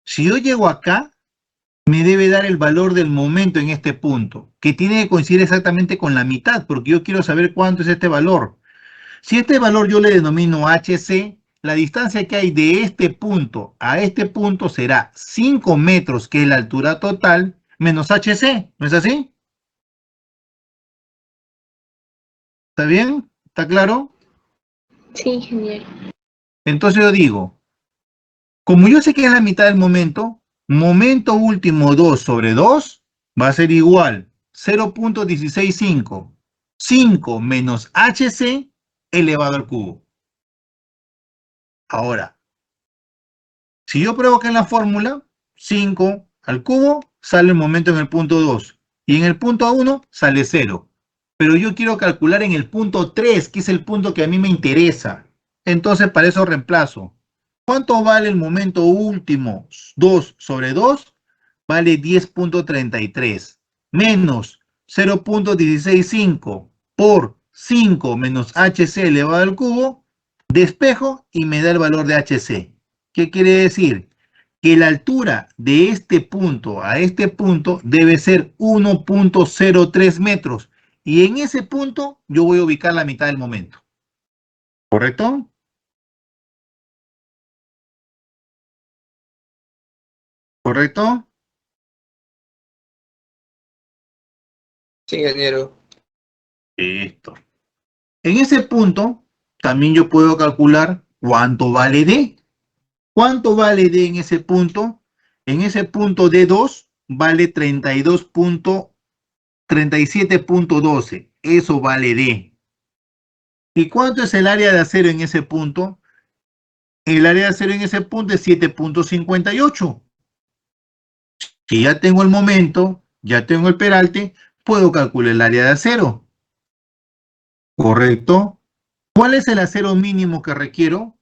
S1: Si yo llego acá, me debe dar el valor del momento en este punto, que tiene que coincidir exactamente con la mitad, porque yo quiero saber cuánto es este valor. Si este valor yo le denomino HC, la distancia que hay de este punto a este punto será 5 metros, que es la altura total, menos HC. ¿No es así? ¿Está bien? ¿Está claro?
S8: Sí, ingeniero.
S1: Entonces yo digo, como yo sé que es la mitad del momento, momento último 2 sobre 2 va a ser igual 0.165. 5 menos HC elevado al cubo. Ahora, si yo pruebo que en la fórmula 5 al cubo sale el momento en el punto 2 y en el punto 1 sale 0. Pero yo quiero calcular en el punto 3, que es el punto que a mí me interesa. Entonces para eso reemplazo. ¿Cuánto vale el momento último? 2 sobre 2 vale 10.33 menos 0.165 por 5 menos HC elevado al cubo, despejo y me da el valor de HC. ¿Qué quiere decir? Que la altura de este punto a este punto debe ser 1.03 metros. Y en ese punto yo voy a ubicar la mitad del momento. ¿Correcto? ¿Correcto?
S3: Sí, ingeniero.
S1: Esto. En ese punto, también yo puedo calcular cuánto vale D. ¿Cuánto vale D en ese punto? En ese punto D2 vale 37.12. Eso vale D. ¿Y cuánto es el área de acero en ese punto? El área de acero en ese punto es 7.58. Si ya tengo el momento, ya tengo el peralte, puedo calcular el área de acero. ¿Correcto? ¿Cuál es el acero mínimo que requiero?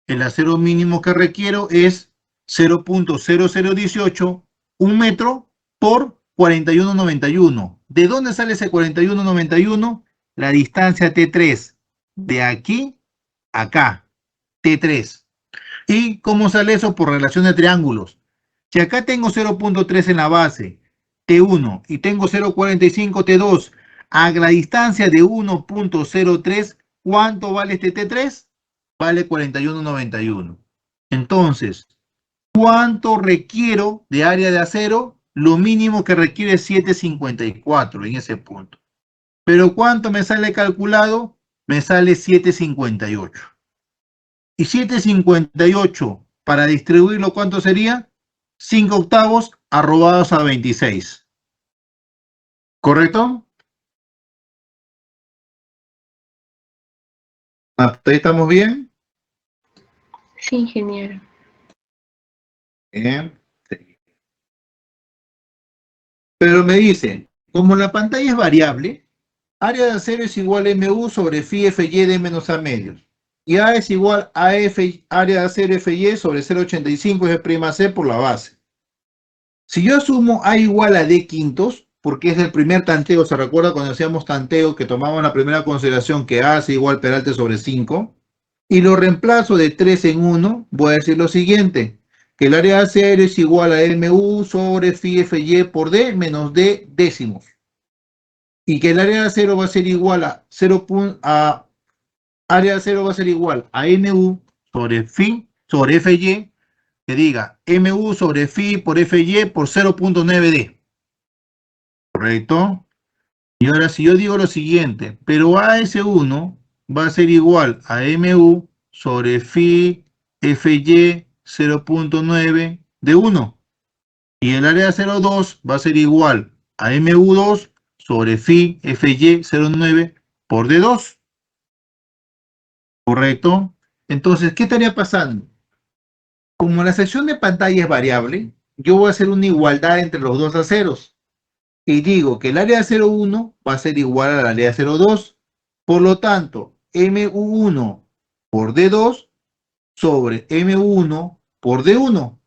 S1: El acero mínimo que requiero es 0.0018, 1 metro por 41.91. ¿De dónde sale ese 41.91? La distancia T3. De aquí a acá. T3. ¿Y cómo sale eso? Por relación de triángulos. Si acá tengo 0.3 en la base, T1, y tengo 0.45 T2, a la distancia de 1.03, ¿cuánto vale este T3? Vale 41.91. Entonces, ¿cuánto requiero de área de acero? Lo mínimo que requiere es 7.54 en ese punto. ¿Pero cuánto me sale calculado? Me sale 7.58. Y 7.58 para distribuirlo, ¿cuánto sería? 5 octavos arrobados a 26. ¿Correcto? ¿Hasta ahí estamos bien?
S8: Sí, ingeniero.
S1: Bien. Sí. Pero me dice, como la pantalla es variable, área de acero es igual a MU sobre phi FY de menos A medios. Y A es igual a área de acero FY sobre 0.85 F' por la base. Si yo asumo A igual a D quintos, porque es el primer tanteo, ¿se recuerda cuando hacíamos tanteo que tomamos la primera consideración que A es igual peralte sobre 5? Y lo reemplazo de 3 en 1, voy a decir lo siguiente, que el área de acero es igual a MU sobre phi FY por D menos D décimos. Y que el área de acero va a ser igual a 0. Área de acero va a ser igual a MU sobre phi sobre FY, que diga MU sobre phi por FY por 0.9D. ¿Correcto? Y ahora si yo digo lo siguiente, pero AS1 va a ser igual a MU sobre phi FY 0.9 de 1. Y el área 0,2 va a ser igual a MU2 sobre phi FY 0.9 por D2. ¿Correcto? Entonces, ¿qué estaría pasando? Como la sección de pantalla es variable, yo voy a hacer una igualdad entre los dos aceros. Y digo que el área 0,1 va a ser igual al área 0,2. Por lo tanto, MU1 por D2 sobre MU1 por D1.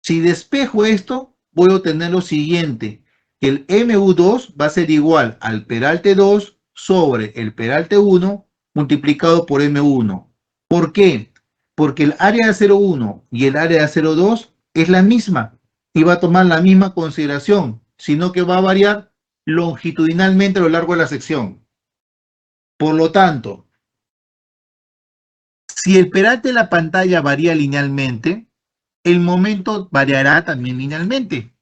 S1: Si despejo esto, voy a obtener lo siguiente, que el MU2 va a ser igual al peralte 2 sobre el peralte 1 multiplicado por M1. ¿Por qué? Porque el área de 0,1 y el área de 0,2 es la misma y va a tomar la misma consideración, sino que va a variar longitudinalmente a lo largo de la sección. Por lo tanto, si el peralte de la pantalla varía linealmente, el momento variará también linealmente.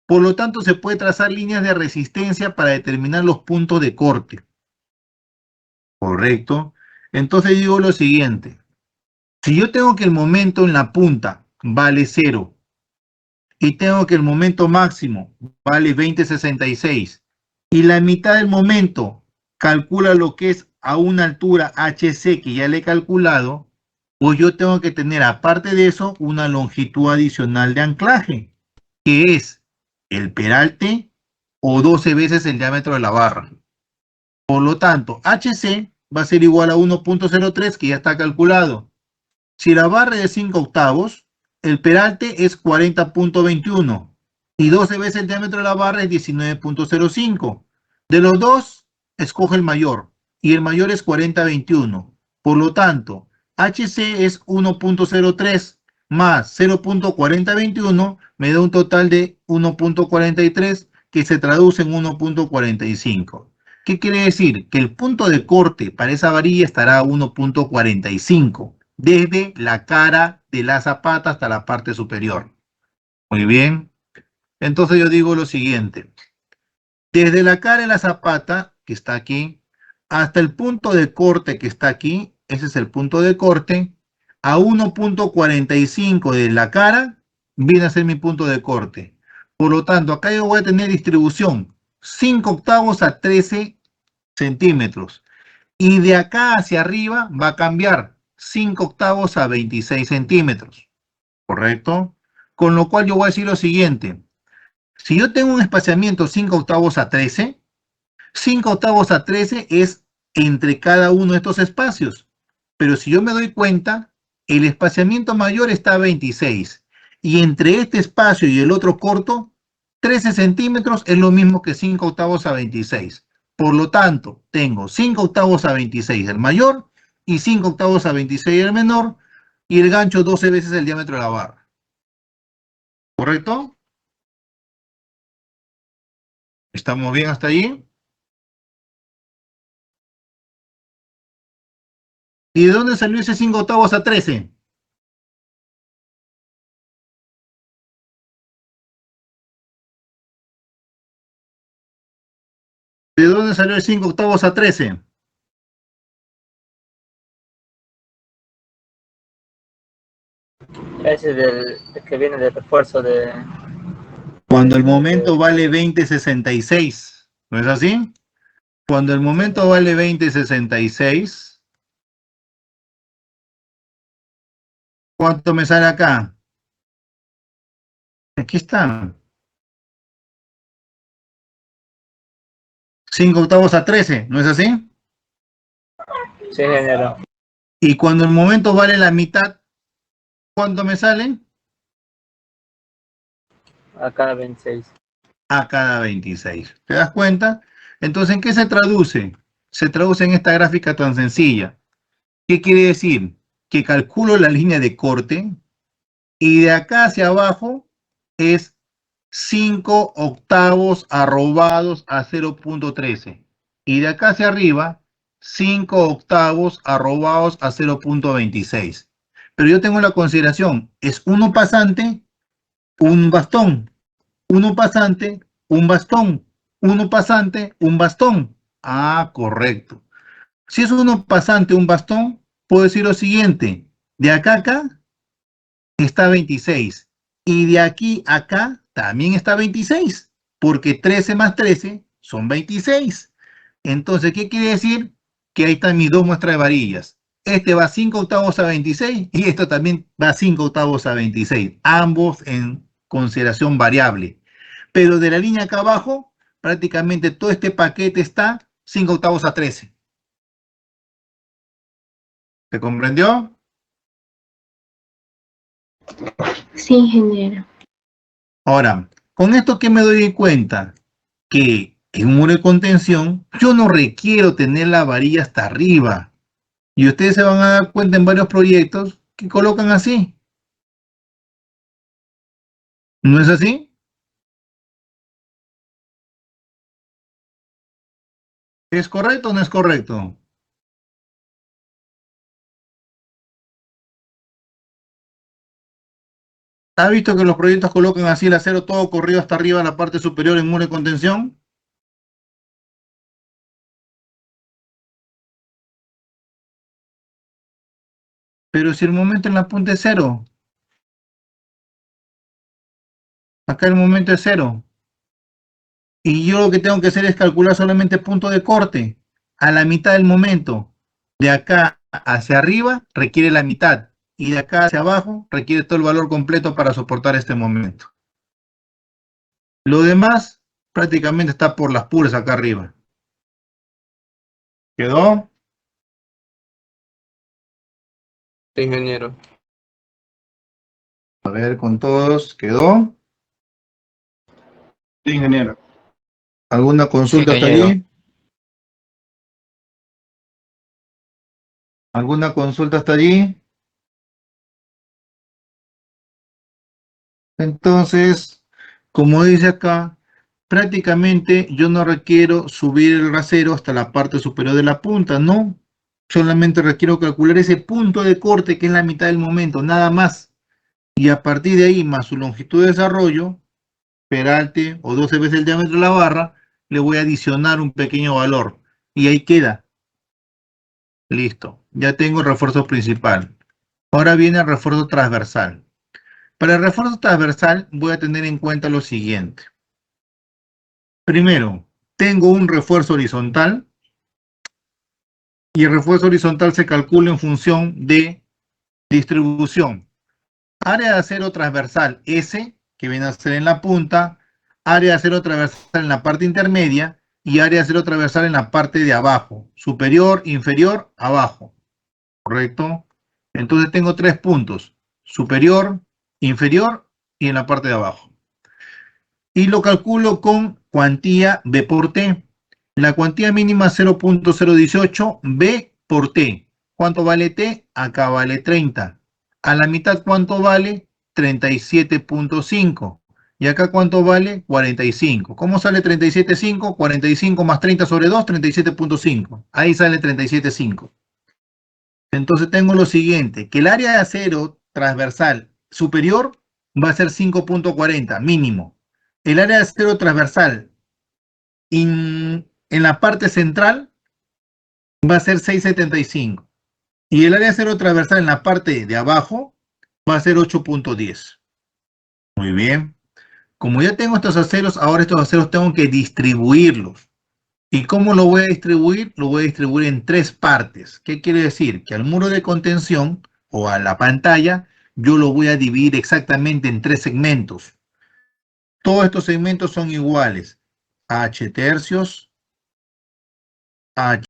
S1: Por lo tanto, se puede trazar líneas de resistencia para determinar los puntos de corte. ¿Correcto? Entonces digo lo siguiente. Si yo tengo que el momento en la punta vale 0 y tengo que el momento máximo vale 20.66 y la mitad del momento calcula lo que es a una altura HC que ya le he calculado, pues yo tengo que tener aparte de eso una longitud adicional de anclaje, que es el peralte o 12 veces el diámetro de la barra. Por lo tanto, HC va a ser igual a 1.03, que ya está calculado. Si la barra es de 5 octavos, el peralte es 40.21 y 12 veces el diámetro de la barra es 19.05. De los dos, escoge el mayor y el mayor es 4021. Por lo tanto, HC es 1.03 más 0.4021 me da un total de 1.43 que se traduce en 1.45. ¿Qué quiere decir? Que el punto de corte para esa varilla estará a 1.45, desde la cara de la zapata hasta la parte superior. Muy bien. Entonces yo digo lo siguiente. Desde la cara de la zapata, que está aquí, hasta el punto de corte que está aquí, ese es el punto de corte, a 1.45 de la cara, viene a ser mi punto de corte. Por lo tanto, acá yo voy a tener distribución 5 octavos a 13 centímetros. Y de acá hacia arriba va a cambiar 5 octavos a 26 centímetros. ¿Correcto? Con lo cual yo voy a decir lo siguiente. Si yo tengo un espaciamiento 5 octavos a 13, 5 octavos a 13 es entre cada uno de estos espacios. Pero si yo me doy cuenta, el espaciamiento mayor está a 26. Y entre este espacio y el otro corto, 13 centímetros es lo mismo que 5 octavos a 26. Por lo tanto, tengo 5 octavos a 26 el mayor y 5 octavos a 26 el menor, y el gancho 12 veces el diámetro de la barra. ¿Correcto? ¿Estamos bien hasta allí? ¿Y de dónde salió ese 5 octavos a 13? ¿De dónde salió el 5 octavos a 13?
S6: Ese es el que viene de refuerzo de...
S1: Cuando el momento vale 20.66, ¿no es así? Cuando el momento vale 20.66, ¿cuánto me sale acá? Aquí está. 5 octavos a 13, ¿no es así?
S6: Sí, ingeniero.
S1: Y cuando el momento vale la mitad, ¿cuánto me sale?
S6: A cada 26.
S1: A cada 26. ¿Te das cuenta? Entonces, ¿en qué se traduce? Se traduce en esta gráfica tan sencilla. ¿Qué quiere decir? Que calculo la línea de corte y de acá hacia abajo es 5 octavos arrobados a 0.13. Y de acá hacia arriba, 5 octavos arrobados a 0.26. Pero yo tengo la consideración, es uno pasante, un bastón. Uno pasante, un bastón. Uno pasante, un bastón. Ah, correcto. Si es uno pasante, un bastón, puedo decir lo siguiente. De acá a acá está 26. Y de aquí a acá también está 26. Porque 13 más 13 son 26. Entonces, ¿qué quiere decir? Que ahí están mis dos muestras de varillas. Este va 5 octavos a 26 y esto también va 5 octavos a 26. Ambos en consideración variable. Pero de la línea acá abajo, prácticamente todo este paquete está 5 octavos a 13. ¿Se comprendió?
S8: Sí, ingeniero.
S1: Ahora, con esto que me doy cuenta que en un muro de contención yo no requiero tener la varilla hasta arriba. Y ustedes se van a dar cuenta en varios proyectos que colocan así. ¿No es así? ¿Es correcto o no es correcto? ¿Ha visto que los proyectos colocan así el acero todo corrido hasta arriba en la parte superior en muro de contención? Pero si el momento en la punta es cero. Acá el momento es cero. Y yo lo que tengo que hacer es calcular solamente punto de corte a la mitad del momento. De acá hacia arriba requiere la mitad. Y de acá hacia abajo requiere todo el valor completo para soportar este momento. Lo demás prácticamente está por las puras acá arriba. ¿Quedó?
S3: Sí, ingeniero.
S1: A ver, con todos, ¿quedó?
S7: Sí, ingeniero.
S1: ¿Alguna consulta
S3: Sí,
S1: hasta
S3: ingeniero.
S1: allí? ¿Alguna consulta hasta allí? Entonces, como dice acá, prácticamente yo no requiero subir el rasero hasta la parte superior de la punta, no. Solamente requiero calcular ese punto de corte que es la mitad del momento, nada más. Y a partir de ahí, más su longitud de desarrollo, peralte o 12 veces el diámetro de la barra, le voy a adicionar un pequeño valor. Y ahí queda. Listo. Ya tengo el refuerzo principal. Ahora viene el refuerzo transversal. Para el refuerzo transversal voy a tener en cuenta lo siguiente. Primero, tengo un refuerzo horizontal y el refuerzo horizontal se calcula en función de distribución. Área de acero transversal S, que viene a ser en la punta, área de acero transversal en la parte intermedia y área de acero transversal en la parte de abajo, superior, inferior, abajo. ¿Correcto? Entonces tengo 3 puntos, superior, inferior y en la parte de abajo. Y lo calculo con cuantía B por T. La cuantía mínima 0.018 B por T. ¿Cuánto vale T? Acá vale 30. A la mitad, ¿cuánto vale? 37.5. Y acá, ¿cuánto vale? 45. ¿Cómo sale 37.5? 45 más 30 sobre 2, 37.5. Ahí sale 37.5. Entonces tengo lo siguiente, que el área de acero transversal superior va a ser 5.40 mínimo. El área de acero transversal en la parte central va a ser 6.75. Y el área de acero transversal en la parte de abajo va a ser 8.10. Muy bien. Como ya tengo estos aceros, ahora estos aceros tengo que distribuirlos. ¿Y cómo lo voy a distribuir? Lo voy a distribuir en 3 partes. ¿Qué quiere decir? Que al muro de contención o a la pantalla, yo lo voy a dividir exactamente en 3 segmentos. Todos estos segmentos son iguales. H tercios, H